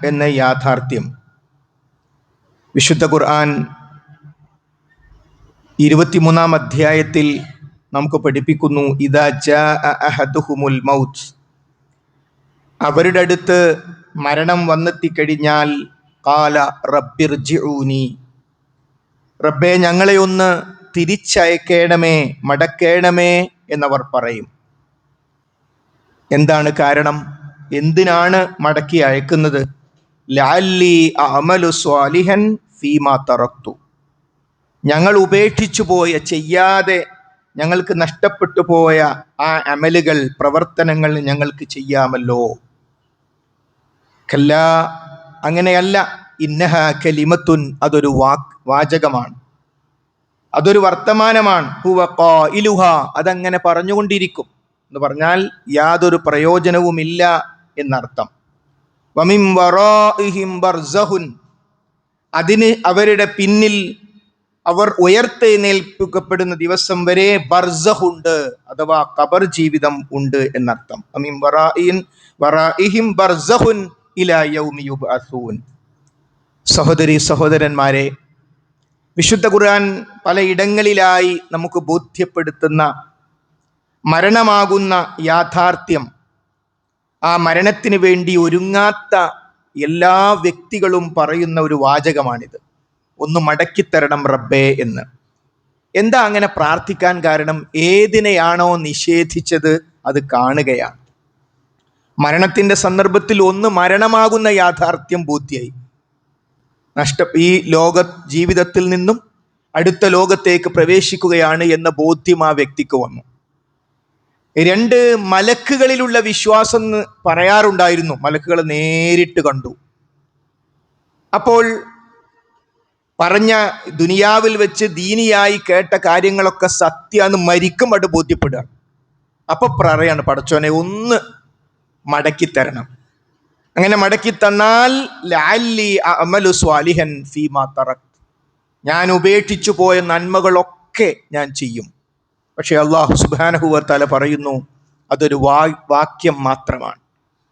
എന്ന യാഥാർത്ഥ്യം വിശുദ്ധ ഖുർആൻ 23-ാം അധ്യായത്തിൽ നമുക്ക് പഠിപ്പിക്കുന്നു. ഇദാ ജാഅ അഹദുഹുമുൽ മൗത്ത്, അവരുടെ അടുത്ത് മരണം വന്നെത്തിക്കഴിഞ്ഞാൽ ഖാല റബ്ബിർജിഊനി, റബ്ബേ ഞങ്ങളെ ഒന്ന് തിരിച്ചയക്കേണമേ, മടക്കേണമേ എന്നവർ പറയും. എന്താണ് കാരണം? എന്തിനാണ് മടക്കി അയക്കുന്നത്? ലഅല്ലി അഅമലു സ്വാലിഹൻ ഫീമാ തറക്തു, ഞങ്ങൾ ഉപേക്ഷിച്ചു പോയ, ചെയ്യാതെ ഞങ്ങൾക്ക് നഷ്ടപ്പെട്ടു പോയ ആ അമലുകൾ, പ്രവർത്തനങ്ങൾ ഞങ്ങൾക്ക് ചെയ്യാമല്ലോ. കല്ലാ, അങ്ങനെയല്ല. ഇന്നഹ കലിമത്തുൻ, അതൊരു വാചകമാണ്, അതൊരു വർത്തമാനമാണ്. ഹുവ ഖായിലുഹ, അതങ്ങനെ പറഞ്ഞുകൊണ്ടിരിക്കും എന്ന് പറഞ്ഞാൽ യാതൊരു പ്രയോജനവുമില്ല എന്നർത്ഥം. വമിൻ വറാഇഹിം ബർസഖുൻ, അതിന് അവരുടെ പിന്നിൽ അവർ ഉയർത്തെഴുന്നേൽപ്പിക്കപ്പെടുന്ന ദിവസം വരെ ബർസഖുണ്ട്, അഥവാ ഖബർ ജീവിതം ഉണ്ട് എന്നർത്ഥം. വമിൻ വറാഇഹിം ബർസഖുൻ ഇലാ യൗമി യുബ്അസൂൻ. സഹോദരി സഹോദരന്മാരെ, വിശുദ്ധ ഖുർആൻ പലയിടങ്ങളിലായി നമുക്ക് ബോധ്യപ്പെടുത്തുന്ന മരണമാകുന്ന യാഥാർത്ഥ്യം, ആ മരണത്തിന് വേണ്ടി ഒരുങ്ങാത്ത എല്ലാ വ്യക്തികളും പറയുന്ന ഒരു വാചകമാണിത്. ഒന്ന് മടക്കിത്തരണം റബ്ബേ എന്ന്. എന്താ അങ്ങനെ പ്രാർത്ഥിക്കാൻ കാരണം? ഏതിനെയാണോ നിഷേധിച്ചത് അത് കാണുകയാണ്. മരണത്തിൻ്റെ സന്ദർഭത്തിൽ ഒന്ന് മരണമാകുന്ന യാഥാർത്ഥ്യം ബോധ്യായി. ഈ ജീവിതത്തിൽ നിന്നും അടുത്ത ലോകത്തേക്ക് പ്രവേശിക്കുകയാണ് എന്ന ബോധ്യം ആ വ്യക്തിക്ക് വന്നു. 2 മലക്കുകളിലുള്ള വിശ്വാസം എന്ന് പറയാറുണ്ടായിരുന്നു. മലക്കുകളെ നേരിട്ട് കണ്ടു. അപ്പോൾ പറഞ്ഞ ദുനിയാവിൽ വെച്ച് ദീനിയായി കേട്ട കാര്യങ്ങളൊക്കെ സത്യമാണ്, മരിക്കുമ്പോൾ ബോധ്യപ്പെടുക. അപ്പൊ പറയാണ്, പടച്ചോനെ ഒന്ന് മടക്കിത്തരണം. അങ്ങനെ മടക്കി തന്നാൽ ലഅല്ലി അഅമലു സ്വാലിഹൻ ഫീമാ തറക്ത്, ഞാൻ ഉപേക്ഷിച്ചു പോയ നന്മകളൊക്കെ ഞാൻ ചെയ്യും. പക്ഷെ അല്ലാഹു സുബ്ഹാനഹു വ തആല പറയുന്നു, അതൊരു വാക്യം മാത്രമാണ്,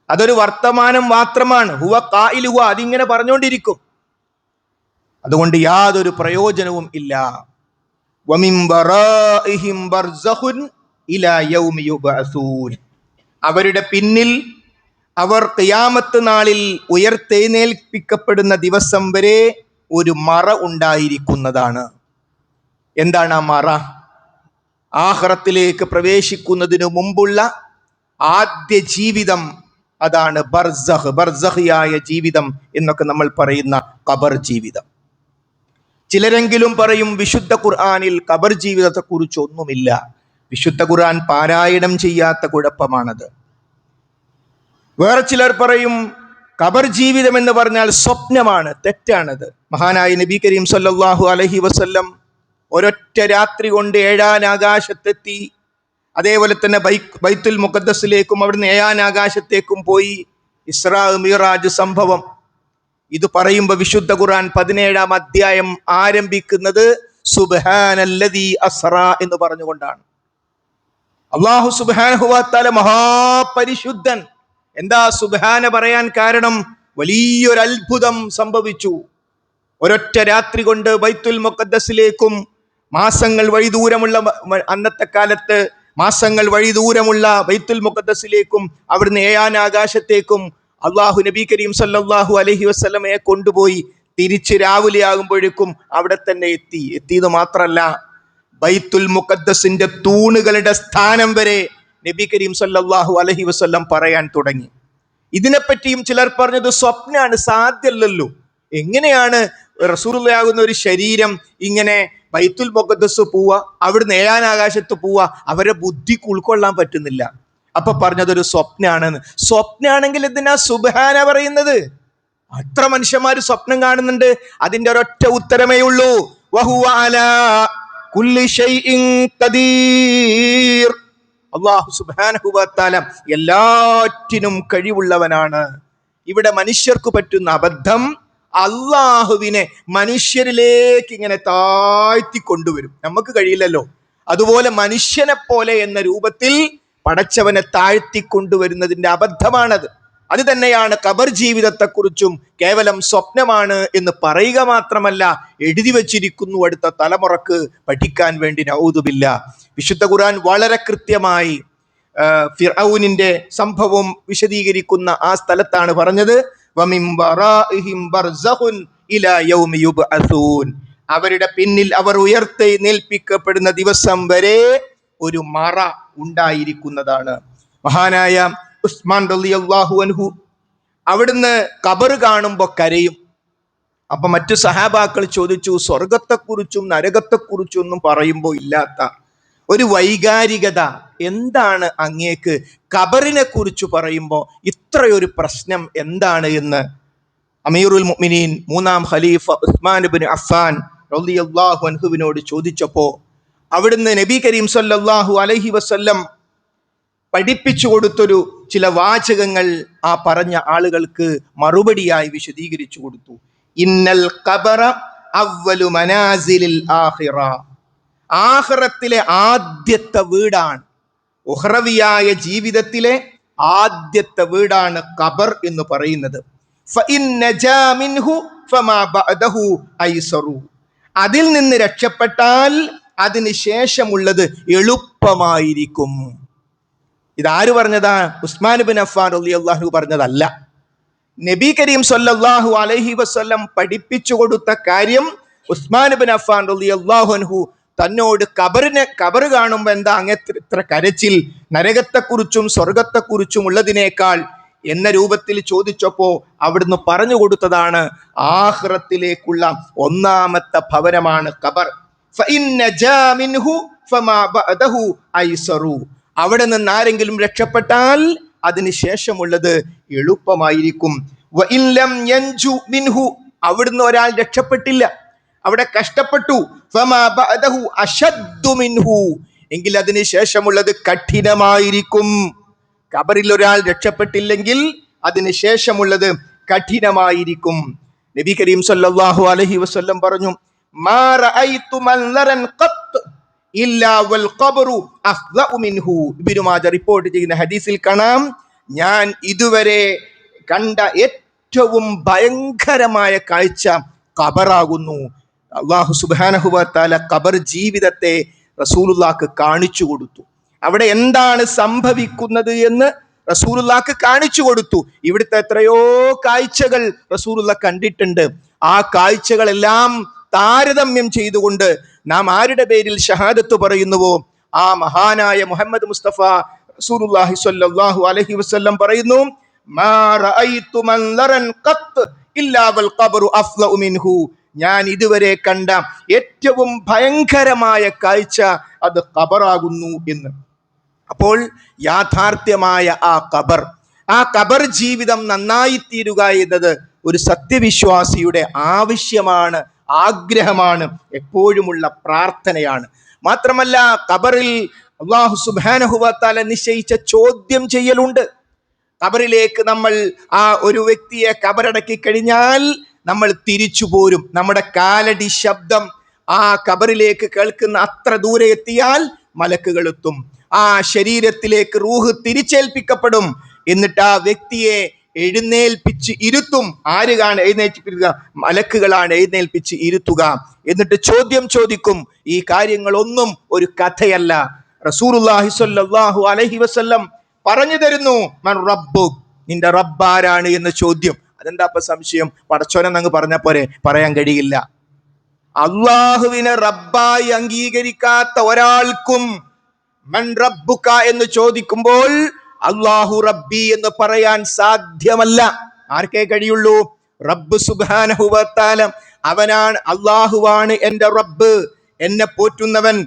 അതൊരു വർത്തമാനം മാത്രമാണ്. ഹുവ ഖായിലുഹു, അതിങ്ങനെ പറഞ്ഞുകൊണ്ടിരിക്കും, അതുകൊണ്ട് യാതൊരു പ്രയോജനവും ഇല്ല. വമിൻ വറാഇഹിം ബർസഖുൻ ഇലാ യൗമി യുബ്അസൂൻ, അവരുടെ പിന്നിൽ അവർ ഖിയാമത്ത് നാളിൽ ഉയർത്തെഴുന്നേൽപ്പിക്കപ്പെടുന്ന ദിവസം വരെ ഒരു മറ ഉണ്ടായിരിക്കുന്നതാണ്. എന്താണ് ആ മറ? ആഖിറത്തിലേക്ക് പ്രവേശിക്കുന്നതിനു മുമ്പുള്ള ആദ്യ ജീവിതം, അതാണ് ബർസഖ്, ബർസഖിയായ ജീവിതം എന്നൊക്കെ നമ്മൾ പറയുന്ന ഖബർ ജീവിതം. ചിലരെങ്കിലും പറയും വിശുദ്ധ ഖുർആനിൽ ഖബർ ജീവിതത്തെക്കുറിച്ച് ഒന്നുമില്ല. വിശുദ്ധ ഖുർആൻ പാരായണം ചെയ്യാത്ത കുഴപ്പമാണത്. വേറെ ചിലർ പറയും ഖബർ ജീവിതം എന്ന് പറഞ്ഞാൽ സ്വപ്നമാണ്. തെറ്റാണത്. മഹാനായ നബി കരീം സല്ലല്ലാഹു അലൈഹി വസല്ലം ഒരൊറ്റ രാത്രി കൊണ്ട് 7-ാം ആകാശത്തെത്തി. അതേപോലെ തന്നെ ബൈത്തുൽ മുഖദ്ദസിലേക്കും അവിടുന്ന് 7-ാം ആകാശത്തേക്കും പോയി. ഇസ്രാ മിറാജ് സംഭവം ഇത് പറയുമ്പോൾ വിശുദ്ധ ഖുർആൻ 17-ാം അധ്യായം ആരംഭിക്കുന്നത് സുബ്ഹാനല്ലദീ അസ്റാ എന്ന് പറഞ്ഞുകൊണ്ടാണ്. അല്ലാഹു സുബ്ഹാനഹു വ തആല മഹാപരിശുദ്ധൻ. എന്താ സുബ്ഹാന പറയാൻ കാരണം? വലിയൊരു അത്ഭുതം സംഭവിച്ചു. ഒരൊറ്റ രാത്രി കൊണ്ട് ബൈത്തുൽ മുഖദ്ദസിലേക്കും മാസങ്ങൾ വഴി ദൂരമുള്ള, അന്നത്തെ കാലത്ത് മാസങ്ങൾ വഴി ദൂരമുള്ള ബൈത്തുൽ മുഖദ്ദസിലേക്കും അവിടുന്ന് 7-ാം ആകാശത്തേക്കും അള്ളാഹു നബി കരീം സല്ലല്ലാഹു അലൈഹി വസല്ലമയെ കൊണ്ടുപോയി. തിരിച്ച് രാവിലെ ആകുമ്പോഴേക്കും അവിടെ തന്നെ എത്തിയത് മാത്രമല്ല, ബൈത്തുൽ മുഖദ്ദസിന്റെ തൂണുകളുടെ സ്ഥാനം വരെ നബി കരീം സല്ലല്ലാഹു അലൈഹി വസല്ലം പറയാൻ തുടങ്ങി. ഇതിനെപ്പറ്റിയും ചിലർ പറഞ്ഞത് സ്വപ്നാണ്, സാധ്യമല്ലല്ലോ. എങ്ങനെയാണ് റസൂലുള്ളാഹിയാകുന്ന ഒരു ശരീരം ഇങ്ങനെ ബൈത്തുൽ മുഖദ്ദസ് പോവുക, അവിടുന്ന് 7-ാം ആകാശത്ത് പോവുക? അവരെ ബുദ്ധിക്ക് ഉൾക്കൊള്ളാൻ പറ്റുന്നില്ല. അപ്പൊ പറഞ്ഞതൊരു സ്വപ്നാണെന്ന്. സ്വപ്നാണെങ്കിൽ എന്തിനാ സുബ്ഹാന പറയുന്നത്? അത്ര മനുഷ്യന്മാര് സ്വപ്നം കാണുന്നുണ്ട്. അതിന്റെ ഒരൊറ്റ ഉത്തരമേ ഉള്ളൂ, വഹുവ അലാ കുല്ലി ഷൈഇൻ ഖദീർ. അല്ലാഹു സുബ്ഹാനഹു വ തആല എല്ലാറ്റിനും കഴിവുള്ളവനാണ്. ഇവിടെ മനുഷ്യർക്ക് പറ്റുന്ന അബദ്ധം, അള്ളാഹുവിനെ മനുഷ്യരിലേക്ക് ഇങ്ങനെ താഴ്ത്തി കൊണ്ടുവരും. നമുക്ക് കഴിയില്ലല്ലോ. അതുപോലെ മനുഷ്യനെ പോലെ എന്ന രൂപത്തിൽ പടച്ചവനെ താഴ്ത്തി കൊണ്ടുവരുന്നതിന്റെ അബദ്ധമാണത്. അത് തന്നെയാണ് ഖബർ ജീവിതത്തെക്കുറിച്ചും കേവലം സ്വപ്നമാണ് എന്ന് പറയുക മാത്രമല്ല എഴുതി വച്ചിരിക്കുന്നു അടുത്ത തലമുറക്ക് പഠിക്കാൻ വേണ്ടി. നഊദുബില്ല. വിശുദ്ധ ഖുർആൻ വളരെ കൃത്യമായി ഫിർഔനിന്റെ സംഭവം വിശദീകരിക്കുന്ന ആ സ്ഥലത്താണ് പറഞ്ഞത്, വമിൻ വറാഇഹിം ബർസഖുൻ ഇലാ യൗമി യുബ്അസൂൻ. അവരുടെ പിന്നിൽ അവർ ഉയർത്തെഴുന്നേൽപ്പിക്കപ്പെടുന്ന ദിവസം വരെ ഒരു മറ ഉണ്ടായിരിക്കുന്നതാണ്. മഹാനായ ഉസ്മാൻ റളിയല്ലാഹു അൻഹു അവിടുന്ന് ഖബർ കാണുമ്പോൾ കരയും. അപ്പൊ മറ്റു സഹാബാക്കൾ ചോദിച്ചു, സ്വർഗത്തെക്കുറിച്ചും നരകത്തെക്കുറിച്ചും ഒന്നും പറയുമ്പോൾ ഇല്ലാത്ത ഒരു വൈകാരികത എന്താണ് അങ്ങേക്ക് ഖബറിനെ കുറിച്ച് പറയുമ്പോൾ ഇത്രയൊരു പ്രശ്നം എന്താണ് എന്ന് അമീറുൽ മുഅ്മിനീൻ മൂന്നാം ഖലീഫ ഉസ്മാൻ ഇബ്നു അഫ്ഫാൻ റളിയല്ലാഹു അൻഹുവിനോട് ചോദിച്ചപ്പോൾ അവിടുന്ന് നബി കരീം സല്ലല്ലാഹു അലൈഹി വസല്ലം പഠിപ്പിച്ചു കൊടുത്തൊരു ചില വാചകങ്ങൾ ആ പറഞ്ഞ ആളുകൾക്ക് മറുപടിയായി വിശദീകരിച്ചു കൊടുത്തു. ഇന്നൽ ഖബറ അവ്വലു മനാസിലിൽ ആഖിറ. ആഖിറത്തിലെ ആദ്യത്തെ വീടാണ്, ഉഖ്റവിയായ ജീവിതത്തിലെ ആദ്യത്തെ വീടാണ് ഖബർ എന്ന് പറയുന്നത്. ഫഇൻ നജാ മിൻഹു ഫമാ ബഅദഹു ഐസറു. അതിൽ നിന്ന് രക്ഷപ്പെട്ടാൽ അതിന് ശേഷമുള്ളത് എളുപ്പമായിരിക്കും. ഇതാര് പറഞ്ഞതാ? ഉസ്മാൻ ഇബ്നു അഫ്ഫാൻ റളിയല്ലാഹു പറഞ്ഞതല്ല. നബി കരീം സല്ലല്ലാഹു അലൈഹി വസല്ലം പഠിപ്പിച്ചു കൊടുത്ത കാര്യം ഉസ്മാൻ ഇബ്നു അഫ്ഫാൻ റളിയല്ലാഹു അൻഹു തന്നോട് ഖബർ കാണുമ്പോൾ എന്താ അങ്ങനത്തെ ഇത്ര കരച്ചിൽ, നരകത്തെക്കുറിച്ചും സ്വർഗത്തെക്കുറിച്ചും ഉള്ളതിനേക്കാൾ എന്ന രൂപത്തിൽ ചോദിച്ചപ്പോ അവിടുന്ന് പറഞ്ഞു കൊടുത്തതാണ് ആഖിറത്തിലേക്കുള്ള ഒന്നാമത്തെ ഭവനമാണ് ഖബർ. ഫഇൻ നജാ മിൻഹു ഫമാ ബഅദഹു ഐസറു. അവിടെ നിന്ന് ആരെങ്കിലും രക്ഷപ്പെട്ടാൽ അതിന് ശേഷമുള്ളത് എളുപ്പമായിരിക്കും. വഇൻ ലം യൻജു മിൻഹു. അവിടുന്ന് ഒരാൾ രക്ഷപ്പെട്ടില്ല, അവിടെ കഷ്ടപ്പെട്ടു, ഫമാ ബഅദഹു അശദ്ദു മിൻഹു. എങ്കിൽ അതിന് ശേഷമുള്ളത് കഠിനമായിരിക്കും. ഖബറിൽ ഒരാൾ രക്ഷപ്പെട്ടില്ലെങ്കിൽ അതിന് ശേഷമുള്ളത് കഠിനമായിരിക്കും. നബി കരീം സല്ലല്ലാഹു അലൈഹി വസല്ലം പറഞ്ഞു, മാ റഅയ്തു മൻലറൻ ഖത്ത് ഇല്ലാ വൽ ഖബ്റു അഫ്ളഉ മിൻഹു. ഇബ്നു മാജ റിപ്പോർട്ട് ചെയ്യുന്ന ഹദീസിൽ കാണാം, ഞാൻ ഇതുവരെ കണ്ട ഏറ്റവും ഭയങ്കരമായ കാഴ്ച ഖബറാകുന്നു. അല്ലാഹു സുബ്ഹാനഹു വ തആല ഖബർ ജീവിതത്തെ റസൂലുള്ളാഹിക്ക് കാണിച്ചു കൊടുത്തു. അവിടെ എന്താണ് സംഭവിക്കുന്നത് എന്ന് റസൂലുള്ളാഹിക്ക് കാണിച്ചു കൊടുത്തു. ഇവിടുത്തെ എത്രയോ കാഴ്ചകൾ റസൂലുള്ള കണ്ടിട്ടുണ്ട്. ആ കാഴ്ചകളെല്ലാം താരതമ്യം ചെയ്തുകൊണ്ട് നാം ആരുടെ പേരിൽ ഷഹാദത്ത് പറയുന്നുവോ ആ മഹാനായ മുഹമ്മദ് മുസ്തഫ റസൂലുള്ളാഹി സ്വല്ലല്ലാഹു അലൈഹി വസല്ലം പറയുന്നു, മാ റഅയ്തു മൻലറൻ ഖത്ത് ഇല്ലാ വൽ ഖബ്റു അഫ്ളഉ മിൻഹു. ഞാൻ ഇതുവരെ കണ്ട ഏറ്റവും ഭയങ്കരമായ കാഴ്ച അത് ഖബറാകുന്നു എന്ന്. അപ്പോൾ യാഥാർത്ഥ്യമായ ആ ഖബർ ജീവിതം നന്നായി തീരുക എന്നത് ഒരു സത്യവിശ്വാസിയുടെ ആവശ്യമാണ്, ആഗ്രഹമാണ്, എപ്പോഴുമുള്ള പ്രാർത്ഥനയാണ്. മാത്രമല്ല ഖബറിൽ അല്ലാഹു സുബ്ഹാനഹു വ തആല നിശ്ചയിച്ച ചോദ്യം ചെയ്യലുണ്ട്. ഖബറിലേക്ക് നമ്മൾ ആ ഒരു വ്യക്തിയെ ഖബറടക്കി കഴിഞ്ഞാൽ നമ്മൾ തിരിച്ചു പോരും. നമ്മുടെ കാലടി ശബ്ദം ആ ഖബറിലേക്ക് കേൾക്കുന്ന അത്ര ദൂരെ എത്തിയാൽ മലക്കുകൾ എത്തും. ആ ശരീരത്തിലേക്ക് റൂഹ് തിരിച്ചേൽപ്പിക്കപ്പെടും. എന്നിട്ട് ആ വ്യക്തിയെ എഴുന്നേൽപ്പിച്ച് ഇരുത്തും. ആരാണ് എഴുന്നേൽപ്പിക്കുക? മലക്കുകളാണ് എഴുന്നേൽപ്പിച്ച് ഇരുത്തുക. എന്നിട്ട് ചോദ്യം ചോദിക്കും. ഈ കാര്യങ്ങളൊന്നും ഒരു കഥയല്ല. റസൂലുള്ളാഹി സ്വല്ലല്ലാഹു അലൈഹി വസല്ലം പറഞ്ഞു തരുന്നു, മൻ റബ്ബുക്, നിന്റെ റബ്ബാരാണ് എന്ന ചോദ്യം. അതെന്താ ഇപ്പൊ സംശയം? പടച്ചോനെന്നങ്ങ് പറഞ്ഞ പോരെ? പറയാൻ കഴിയില്ല. അള്ളാഹുവിനെ റബ്ബായി അംഗീകരിക്കാത്ത ഒരാൾക്കും മൻ റബ്ബുക എന്ന് ചോദിക്കുമ്പോൾ അല്ലാഹു റബ്ബി എന്ന് പറയാൻ സാധ്യമല്ല. ആർക്കേ കഴിയുള്ളൂ? റബ്ബ് സുബ്ഹാനഹു വ തആല അവനാണ്, അല്ലാഹുവാണ് എൻ്റെ റബ്ബ്, എന്നെ പോറ്റുന്നവൻ,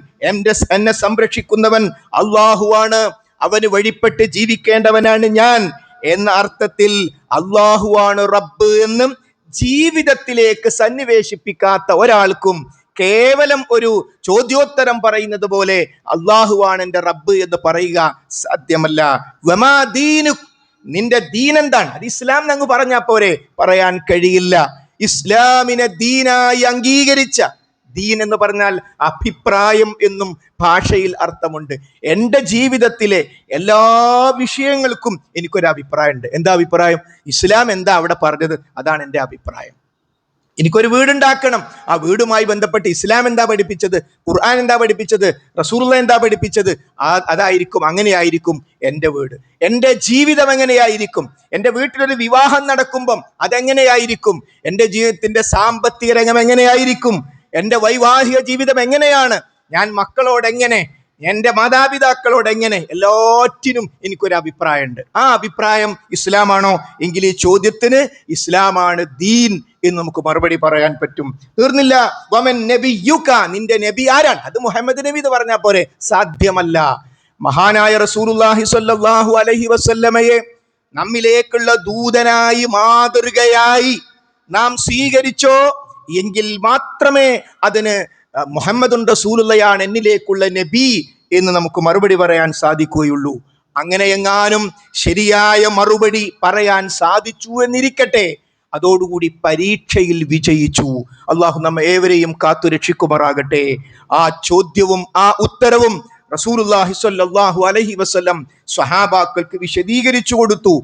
എന്നെ സംരക്ഷിക്കുന്നവൻ അല്ലാഹുവാണ്, അവന് വഴിപ്പെട്ട് ജീവിക്കേണ്ടവനാണ് ഞാൻ എന്ന അർത്ഥത്തിൽ അല്ലാഹുവാണ് റബ്ബ് എന്നും ജീവിതത്തിലേക്ക് സന്നിവേശിപ്പിക്കാത്ത ഒരാൾക്കും കേവലം ഒരു ചോദ്യോത്തരം പറയുന്നത് പോലെ അല്ലാഹുവാണ് എൻ്റെ റബ്ബ് എന്ന് പറയുക സാധ്യമല്ല. വമാ ദീനുക്, നിന്റെ ദീൻ എന്താണ്? അത് ഇസ്ലാം എന്നങ്ങ് പറഞ്ഞാൽ പോരെ? പറയാൻ കഴിയില്ല. ഇസ്ലാമിനെ ദീനായി അംഗീകരിച്ച, ദീൻ എന്ന് പറഞ്ഞാൽ അഭിപ്രായം എന്നും ഭാഷയിൽ അർത്ഥമുണ്ട്. എൻ്റെ ജീവിതത്തിലെ എല്ലാ വിഷയങ്ങൾക്കും എനിക്കൊരു അഭിപ്രായമുണ്ട്. എന്താ അഭിപ്രായം? ഇസ്ലാം എന്താ അവിടെ പറഞ്ഞത്, അതാണ് എൻ്റെ അഭിപ്രായം. എനിക്കൊരു വീടുണ്ടാക്കണം, ആ വീടുമായി ബന്ധപ്പെട്ട് ഇസ്ലാം എന്താ പഠിപ്പിച്ചത്, ഖുർആൻ എന്താ പഠിപ്പിച്ചത്, റസൂലുള്ളാഹി എന്താ പഠിപ്പിച്ചത്, അതായിരിക്കും, അങ്ങനെയായിരിക്കും എൻ്റെ വീട്. എൻ്റെ ജീവിതം എങ്ങനെയായിരിക്കും, എൻ്റെ വീട്ടിലൊരു വിവാഹം നടക്കുമ്പം അതെങ്ങനെയായിരിക്കും, എൻ്റെ ജീവിതത്തിന്റെ സാമ്പത്തിക രംഗം എങ്ങനെയായിരിക്കും, എൻ്റെ വൈവാഹിക ജീവിതം എങ്ങനെയാണ്, ഞാൻ മക്കളോട് എങ്ങനെ, എൻ്റെ മാതാപിതാക്കളോട് എങ്ങനെ, എല്ലാറ്റിനും എനിക്കൊരു അഭിപ്രായമുണ്ട്. ആ അഭിപ്രായം ഇസ്ലാമാണോ എങ്കിൽ ഈ ചോദ്യത്തിന് ഇസ്ലാമാണ് ദീൻ എന്ന് നമുക്ക് മറുപടി പറയാൻ പറ്റും. തീർന്നില്ല. വമൻ നബിയുക, നിന്റെ നബി ആരാണ്? അത് മുഹമ്മദ് നബി എന്ന് പറഞ്ഞാൽ പോരെ? സാധ്യമല്ല. മഹാനായ റസൂലുള്ളാഹി സ്വല്ലല്ലാഹു അലൈഹി വസല്ലമയെ നമ്മിലേക്കുള്ള ദൂതനായി, മാതൃകയായി നാം സ്വീകരിച്ചോ എങ്കിൽ മാത്രമേ അതിന് മുഹമ്മദുൻ റസൂലുള്ളയാണ് എന്നിലേക്കുള്ള നബി എന്ന് നമുക്ക് മറുപടി പറയാൻ സാധിക്കുകയുള്ളൂ. അങ്ങനെ എങ്ങാനും ശരിയായ മറുപടി പറയാൻ സാധിച്ചു എന്നിരിക്കട്ടെ, അതോടുകൂടി പരീക്ഷയിൽ വിജയിച്ചു. അള്ളാഹു നമ്മെ ഏവരെയും കാത്തു രക്ഷിക്കുമാറാകട്ടെ. ആ ചോദ്യവും ആ ഉത്തരവും റസൂലുള്ളാഹി സ്വല്ലല്ലാഹു അലൈഹി വസല്ലം സ്വഹാബാക്കൾക്ക് വിശദീകരിച്ചു കൊടുത്തു.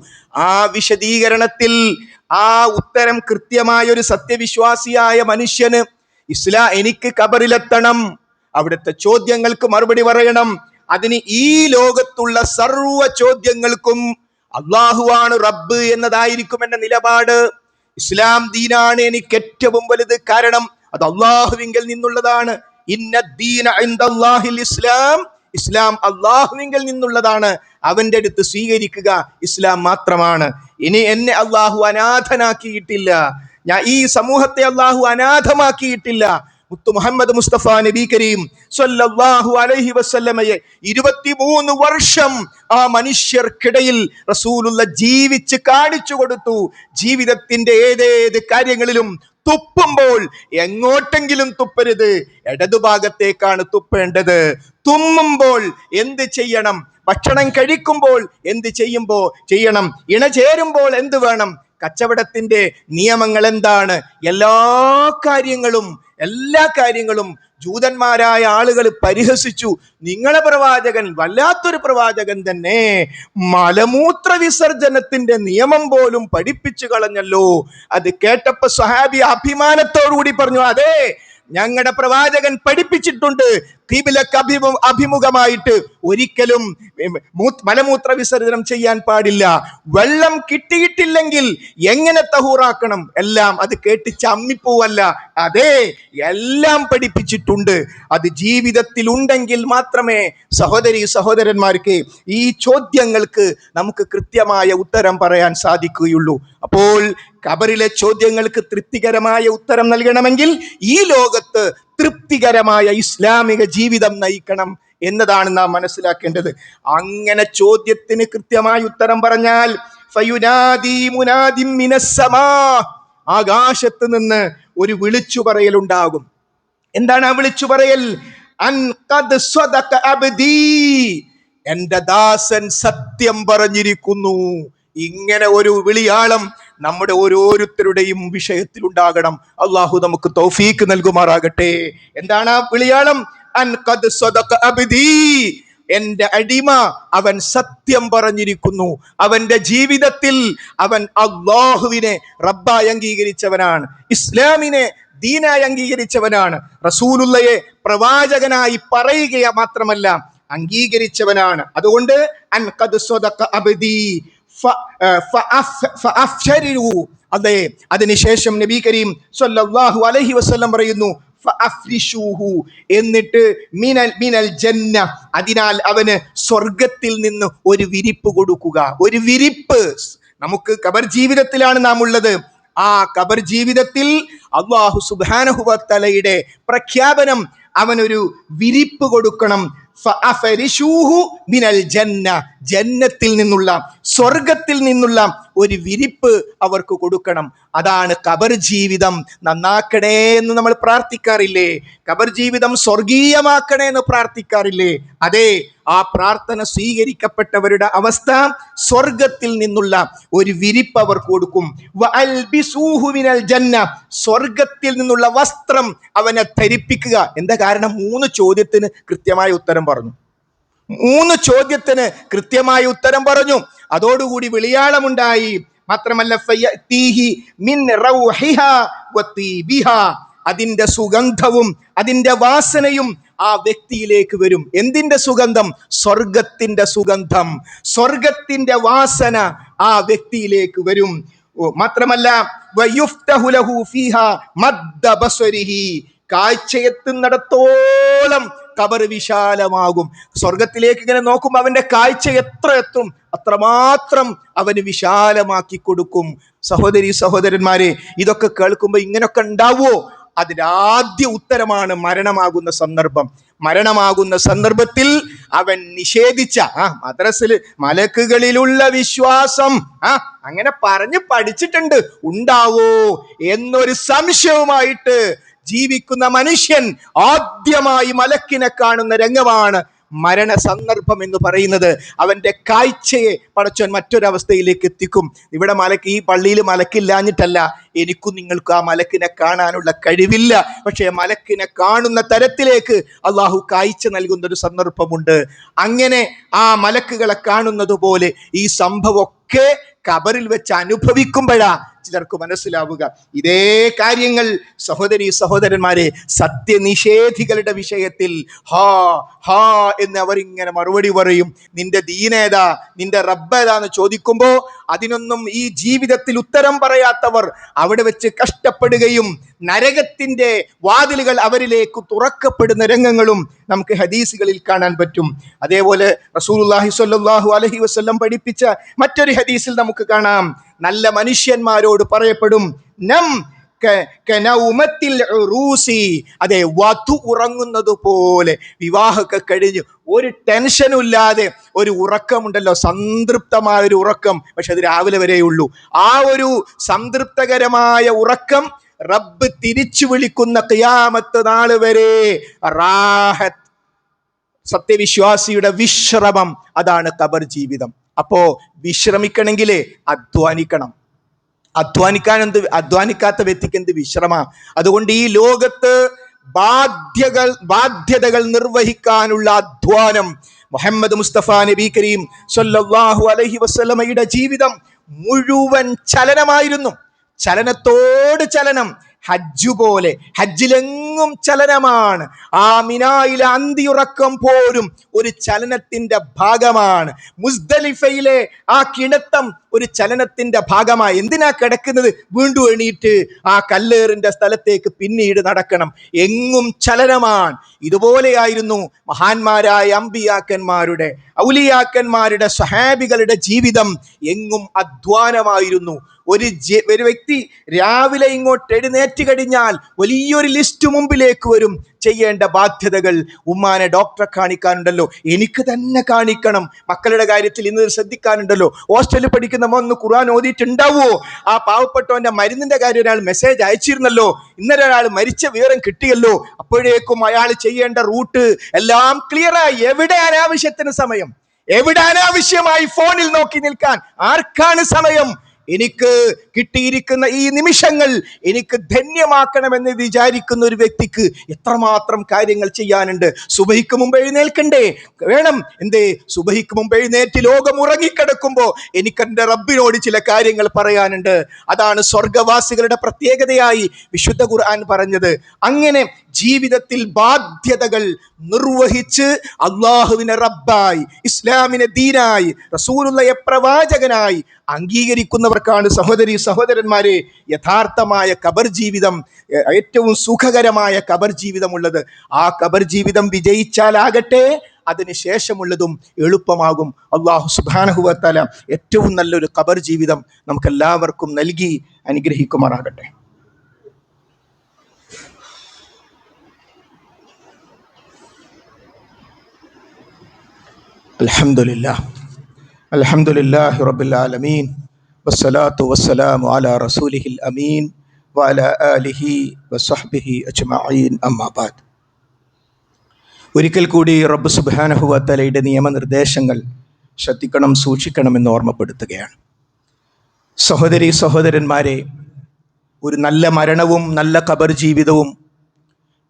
ആ വിശദീകരണത്തിൽ ആ ഉത്തരം കൃത്യമായ ഒരു സത്യവിശ്വാസിയായ മനുഷ്യന് എനിക്ക് ഖബറിലെത്തണം, അവിടുത്തെ ചോദ്യങ്ങൾക്ക് മറുപടി പറയണം, അതിന് ഈ ലോകത്തുള്ള സർവ്വ ചോദ്യങ്ങൾക്കും അള്ളാഹുവാണ് റബ്ബ് എന്നതായിരിക്കും എന്റെ നിലപാട്. ഇസ്ലാം ദീനാണ് എനിക്ക് ഏറ്റവും വലുത്, കാരണം അത് അള്ളാഹുവിങ്കിൽ നിന്നുള്ളതാണ്. ഇന്നദ്ദീന ഇൻദല്ലാഹിൽ ഇസ്ലാം, ഇസ്ലാം അള്ളാഹുവിങ്കിൽ നിന്നുള്ളതാണ്. അവന്റെ അടുത്ത് സ്വീകരിക്കുക ഇസ്ലാം മാത്രമാണ്. ഇനി എന്നെ അള്ളാഹു അനാഥനാക്കിയിട്ടില്ല, ഞാൻ ഈ സമൂഹത്തെ അള്ളാഹു അനാഥമാക്കിയിട്ടില്ല. മുത്തു മുഹമ്മദ് മുസ്തഫ നബി കരീം സ്വല്ലല്ലാഹു അലൈഹി വസല്ലമയെ 23 വർഷം ആ മനുഷ്യർക്കിടയിൽ റസൂലുള്ള ജീവിച്ച് കാണിച്ചു കൊടുത്തു. ജീവിതത്തിന്റെ ഏതേത് കാര്യങ്ങളിലും തുപ്പുമ്പോൾ എങ്ങോട്ടെങ്കിലും തുപ്പരുത്, ഇടതുഭാഗത്തേക്കാണ് തുപ്പേണ്ടത്. തുമ്മുമ്പോൾ എന്ത് ചെയ്യണം, ഭക്ഷണം കഴിക്കുമ്പോൾ എന്ത് ചെയ്യണം, ഇണ ചേരുമ്പോൾ എന്ത് വേണം, കച്ചവടത്തിന്റെ നിയമങ്ങൾ എന്താണ്, എല്ലാ കാര്യങ്ങളും ജൂതന്മാരായ ആളുകൾ പരിഹസിച്ചു. നിങ്ങളെ പ്രവാചകൻ വല്ലാത്തൊരു പ്രവാചകൻ തന്നെ, മലമൂത്ര വിസർജനത്തിന്റെ നിയമം പോലും പഠിപ്പിച്ചു കളഞ്ഞല്ലോ. അത് കേട്ടപ്പോ സ്വഹാബി അഭിമാനത്തോടുകൂടി പറഞ്ഞു, അതെ, ഞങ്ങളുടെ പ്രവാചകൻ പഠിപ്പിച്ചിട്ടുണ്ട്, ഖിബിലക്ക് അഭിമുഖമായിട്ട് ഒരിക്കലും മലമൂത്ര വിസർജനം ചെയ്യാൻ പാടില്ല. വെള്ളം കിട്ടിയിട്ടില്ലെങ്കിൽ എങ്ങനെ തഹൂറാക്കണം, എല്ലാം അത് കേട്ട് ചമ്മിപ്പോവല്ല, അതെ, എല്ലാം പഠിപ്പിച്ചിട്ടുണ്ട്. അത് ജീവിതത്തിൽ ഉണ്ടെങ്കിൽ മാത്രമേ സഹോദരന്മാർക്ക് ഈ ചോദ്യങ്ങൾക്ക് നമുക്ക് കൃത്യമായ ഉത്തരം പറയാൻ സാധിക്കുകയുള്ളൂ. അപ്പോൾ ഖബറിലെ ചോദ്യങ്ങൾക്ക് തൃപ്തികരമായ ഉത്തരം നൽകണമെങ്കിൽ ഈ ലോകത്ത് തൃപ്തികരമായ ഇസ്ലാമിക ജീവിതം നയിക്കണം എന്നതാണ് നാം മനസ്സിലാക്കേണ്ടത്. അങ്ങനെ ചോദ്യത്തിന് കൃത്യമായ ഉത്തരം പറഞ്ഞാൽ ഫയുനാദി മുനാദിം മിനസ്സമാ, ആകാശത്ത് നിന്ന് ഒരു വിളിച്ചു പറയലുണ്ടാകും. എന്താണ് ആ വിളിച്ചു പറയൽ? അൻ ഖദ് സ്വദഖ അബ്ദീ, എന്റെ ദാസൻ സത്യം പറഞ്ഞിരിക്കുന്നു. ഇങ്ങനെ ഒരു വിളിയാളം നമ്മുടെ ഓരോരുത്തരുടെയും വിഷയത്തിൽ ഉണ്ടാകണം. അള്ളാഹു നമുക്ക് തൗഫീക്ക് നൽകുമാറാകട്ടെ. എന്താണ് ആ വിളിയാളം? അൻ ഖദ് സ്വദഖ അബ്ദീ, എന്റെ അടിമ അവൻ സത്യം പറഞ്ഞിരിക്കുന്നു. അവന്റെ ജീവിതത്തിൽ അവൻ അള്ളാഹുവിനെ റബ്ബായി അംഗീകരിച്ചവനാണ്, ഇസ്ലാമിനെ ദീനായി അംഗീകരിച്ചവനാണ്, റസൂലുള്ളയെ പ്രവാചകനായി പറയുക മാത്രമല്ല അംഗീകരിച്ചവനാണ്. അതുകൊണ്ട് അൻ ഖദ് സ്വദഖ അബ്ദീ അതെ. അതിനുശേഷം നബി കരീം സ്വല്ലല്ലാഹു അലൈഹി വസല്ലം പറയുന്നു, എന്നിട്ട് മിനൽ ജന്ന, അതിനാൽ അവന് സ്വർഗത്തിൽ നിന്ന് ഒരു വിരിപ്പ് കൊടുക്കുക. ഒരു വിരിപ്പ്. നമുക്ക് ഖബർ ജീവിതത്തിലാണ് നാം ഉള്ളത്. ആ ഖബർ ജീവിതത്തിൽ അല്ലാഹു സുബ്ഹാനഹു വ തആലയുടെ പ്രഖ്യാപനം, അവനൊരു വിരിപ്പ് കൊടുക്കണം. മിനൽ ജന്ന, ജന്നത്തിൽ നിന്നുള്ള, സ്വർഗത്തിൽ നിന്നുള്ള ഒരു വിരിപ്പ് അവർക്ക് കൊടുക്കണം. അതാണ് ഖബർ ജീവിതം നന്നാക്കണേ എന്ന് നമ്മൾ പ്രാർത്ഥിക്കാറില്ലേ? ഖബർ ജീവിതം സ്വർഗീയമാക്കണേ എന്ന് പ്രാർത്ഥിക്കാറില്ലേ? അതെ, ആ പ്രാർത്ഥന സ്വീകരിക്കപ്പെട്ടവരുടെ അവസ്ഥ സ്വർഗത്തിൽ നിന്നുള്ള ഒരു വിരിപ്പ് അവർ കൊടുക്കും. വഅൽബിസൂഹു മിനൽ ജന്ന, സ്വർഗത്തിൽ നിന്നുള്ള വസ്ത്രം അവനെ ധരിപ്പിക്കുക. എന്താ കാരണം? 3 ചോദ്യത്തിന് കൃത്യമായ ഉത്തരം പറഞ്ഞു. 3 ചോദ്യത്തിന് കൃത്യമായ ഉത്തരം പറഞ്ഞു. അതോടുകൂടി വിളിയാളമുണ്ടായി. മാത്രമല്ല ഫയതീഹി മിൻ റൗഹിഹാ വതീബിഹാ, അതിന്റെ സുഗന്ധവും അതിന്റെ വാസനയും ആ വ്യക്തിയിലേക്ക് വരും. എന്തിന്റെ സുഗന്ധം? സ്വർഗത്തിന്റെ സുഗന്ധം, സ്വർഗത്തിന്റെ വാസന ആ വ്യക്തിയിലേക്ക് വരും. മാത്രമല്ല വയുഫ്തഹു ലഹു ഫീഹാ മദ്ദ ബസ്വരിഹി, കാഴ്ചയെത്തുന്നിടത്തോളം ഖബർ വിശാലമാകും. സ്വർഗത്തിലേക്ക് ഇങ്ങനെ നോക്കുമ്പോൾ അവന്റെ കാഴ്ച എത്ര എത്തും അത്രമാത്രം അവന് വിശാലമാക്കി കൊടുക്കും. സഹോദരി സഹോദരന്മാരെ, ഇതൊക്കെ കേൾക്കുമ്പോൾ ഇങ്ങനൊക്കെ ഉണ്ടാവുമോ? അതിനാദ്യ ഉത്തരമാണ് മരണമാകുന്ന സന്ദർഭം. മരണമാകുന്ന സന്ദർഭത്തിൽ അവൻ നിഷേധിച്ച മദ്രസിൽ മലക്കുകളിലുള്ള വിശ്വാസം അങ്ങനെ പറഞ്ഞ് പഠിച്ചിട്ടുണ്ട്, ഉണ്ടാവോ എന്നൊരു സംശയവുമായിട്ട് ജീവിക്കുന്ന മനുഷ്യൻ ആദ്യമായി മലക്കിനെ കാണുന്ന രംഗമാണ് മരണ സന്ദർഭം എന്ന് പറയുന്നത്. അവന്റെ കാഴ്ചയെ പടച്ചോൻ മറ്റൊരവസ്ഥയിലേക്ക് എത്തിക്കും. ഇവിടെ ഈ പള്ളിയിൽ മലക്കില്ലാഞ്ഞിട്ടല്ല, എനിക്കും നിങ്ങൾക്കും ആ മലക്കിനെ കാണാനുള്ള കഴിവില്ല. പക്ഷേ മലക്കിനെ കാണുന്ന തരത്തിലേക്ക് അള്ളാഹു കാഴ്ച നൽകുന്ന ഒരു സന്ദർഭമുണ്ട്. അങ്ങനെ ആ മലക്കുകളെ കാണുന്നത് പോലെ ഈ സംഭവമൊക്കെ ഖബറിൽ വെച്ച് അനുഭവിക്കുമ്പോഴാ ചിലർക്ക് മനസ്സിലാവുക. ഇതേ കാര്യങ്ങൾ സഹോദരി സഹോദരന്മാരെ, സത്യനിഷേധികളുടെ വിഷയത്തിൽ ഹാ ഹാ എന്ന് അവരിങ്ങനെ മറുപടി പറയും. നിന്റെ ദീനേതാ, നിന്റെ റബ്ബേതാന്ന് ചോദിക്കുമ്പോൾ അതിനൊന്നും ഈ ജീവിതത്തിൽ ഉത്തരം പറയാത്തവർ അവിടെ വെച്ച് കഷ്ടപ്പെടുകയും നരകത്തിന്റെ വാതിലുകൾ അവരിലേക്ക് തുറക്കപ്പെടുന്ന രംഗങ്ങളും നമുക്ക് ഹദീസുകളിൽ കാണാൻ പറ്റും. അതേപോലെ റസൂലുള്ളാഹി സ്വല്ലല്ലാഹു അലൈഹി വസല്ലം പഠിപ്പിച്ച മറ്റൊരു ഹദീസിൽ നമുക്ക് കാണാം, നല്ല മനുഷ്യന്മാരോട് പറയപ്പെടും നം കനൗമത്തിൽ ഉറൂസി, അതെ, വധു ഉറങ്ങുന്നത് പോലെ. വിവാഹമൊക്കെ കഴിഞ്ഞ് ഒരു ടെൻഷനും ഇല്ലാതെ ഒരു ഉറക്കമുണ്ടല്ലോ, സംതൃപ്തമായ ഒരു ഉറക്കം. പക്ഷെ അത് രാവിലെ വരെയുള്ളൂ. ആ ഒരു സംതൃപ്തകരമായ ഉറക്കം റബ്ബ് തിരിച്ചു വിളിക്കുന്ന ഖിയാമത്ത് നാൾ വരെ റാഹത്ത്, സത്യവിശ്വാസിയുടെ വിശ്രമം, അതാണ് ഖബർ ജീവിതം. അപ്പോ വിശ്രമിക്കണമെങ്കിൽ അധ്വാനിക്കണം. അധ്വാനിക്കാത്ത വ്യക്തിക്ക് എന്ത് വിശ്രമ? അതുകൊണ്ട് ഈ ലോകത്ത് ബാധ്യതകൾ നിർവഹിക്കാനുള്ള അധ്വാനം. മുഹമ്മദ് മുസ്തഫ നബി കരീം സ്വല്ലല്ലാഹു അലൈഹി വസല്ലമയുടെ ജീവിതം മുഴുവൻ ചലനമായിരുന്നു. ചലനത്തോട് ചലനം. ഹജ്ജ് പോലെ, ഹജ്ജിലെങ്ങും ചലനമാണ്. ആ മിനായിലെ അന്തിയുറക്കം പോലും ഒരു ചലനത്തിന്റെ ഭാഗമാണ്. മുസ്ദലിഫയിലെ ആ കിടത്തം ഒരു ചലനത്തിന്റെ ഭാഗമായി. എന്തിനാ കിടക്കുന്നത്? വീണ്ടും എണീറ്റ് ആ കല്ലേറിന്റെ സ്ഥലത്തേക്ക് പിന്നീട് നടക്കണം. എങ്ങും ചലനമാണ്. ഇതുപോലെയായിരുന്നു മഹാന്മാരായ അമ്പിയാക്കന്മാരുടെ, ഔലിയാക്കന്മാരുടെ, സ്വഹാബികളുടെ ജീവിതം. എങ്ങും അധ്വാനമായിരുന്നു. ഒരു വ്യക്തി രാവിലെ ഇങ്ങോട്ട് എഴുന്നേറ്റ് കഴിഞ്ഞാൽ വലിയൊരു ലിസ്റ്റ് മുമ്പിലേക്ക് വരും. ചെയ്യേണ്ട ബാധ്യതകൾ. ഉമ്മാനെ ഡോക്ടറെ കാണിക്കാനുണ്ടല്ലോ, എനിക്ക് തന്നെ കാണിക്കണം. മക്കളുടെ കാര്യത്തിൽ ഇന്ന് ശ്രദ്ധിക്കാനുണ്ടല്ലോ. ഹോസ്റ്റലിൽ പഠിക്കുന്ന ഒന്ന് ഖുർആൻ ഓതിയിട്ടുണ്ടാവുമോ? ആ പാവപ്പെട്ടവന്റെ മരുന്നിന്റെ കാര്യം ഒരാൾ മെസ്സേജ് അയച്ചിരുന്നല്ലോ, ഇന്നലെ ഒരാൾ മരിച്ച വിവരം കിട്ടിയല്ലോ. അപ്പോഴേക്കും അയാൾ ചെയ്യേണ്ട റൂട്ട് എല്ലാം ക്ലിയറായി. എവിടെ അനാവശ്യത്തിന് സമയം? എവിടെ അനാവശ്യമായി ഫോണിൽ നോക്കി നിൽക്കാൻ ആർക്കാണ് സമയം? എനിക്ക് കിട്ടിയിരിക്കുന്ന ഈ നിമിഷങ്ങൾ എനിക്ക് ധന്യമാക്കണമെന്ന് വിചാരിക്കുന്ന ഒരു വ്യക്തിക്ക് എത്രമാത്രം കാര്യങ്ങൾ ചെയ്യാനുണ്ട്. സുബഹിക്ക് മുമ്പ് എഴുന്നേൽക്കണ്ടേ? വേണം. എന്തേ? സുബഹിക്ക് മുമ്പ് എഴുന്നേറ്റ് ലോകം ഉറങ്ങിക്കിടക്കുമ്പോൾ എനിക്ക് എൻ്റെ റബ്ബിനോട് ചില കാര്യങ്ങൾ പറയാനുണ്ട്. അതാണ് സ്വർഗവാസികളുടെ പ്രത്യേകതയായി വിശുദ്ധ ഖുർആൻ പറഞ്ഞത്. അങ്ങനെ ജീവിതത്തിൽ ബാധ്യതകൾ നിർവഹിച്ച് അള്ളാഹുവിനെ റബ്ബായി, ഇസ്ലാമിനെ ദീനായി, റസൂലുള്ളാഹിയെ പ്രവാചകനായി അംഗീകരിക്കുന്നവർക്കാണ് സഹോദരി സഹോദരന്മാരെ യഥാർത്ഥമായ ഖബർ ജീവിതം, ഏറ്റവും സുഖകരമായ ഖബർ ജീവിതമുള്ളത്. ആ ഖബർ ജീവിതം വിജയിച്ചാലാകട്ടെ അതിന് ശേഷമുള്ളതും എളുപ്പമാകും. അല്ലാഹു സുബ്ഹാനഹു വ തആല ഏറ്റവും നല്ലൊരു ഖബർ ജീവിതം നമുക്കെല്ലാവർക്കും നൽകി അനുഗ്രഹിക്കുമാറാകട്ടെ. അൽഹംദുലില്ലാഹ് റബ്ബിൽ ആലമീൻ വസ്സലാത്തു വസ്സലാമു അലാ റസൂലിഹിൽ അമീൻ വഅലാ ആലിഹി വസ്വഹ്ബിഹി അജ്മഈൻ അമ്മാ ബഅദ്. ഒരിക്കൽ കൂടി റബ്ബ് സുബ്ഹാനഹു വ തആലയുടെ നിയമനിർദ്ദേശങ്ങൾ ശ്രദ്ധിക്കണം, സൂക്ഷിക്കണമെന്ന് ഓർമ്മപ്പെടുത്തുകയാണ്. സഹോദരീ സഹോദരന്മാരെ, ഒരു നല്ല മരണവും നല്ല ഖബർ ജീവിതവും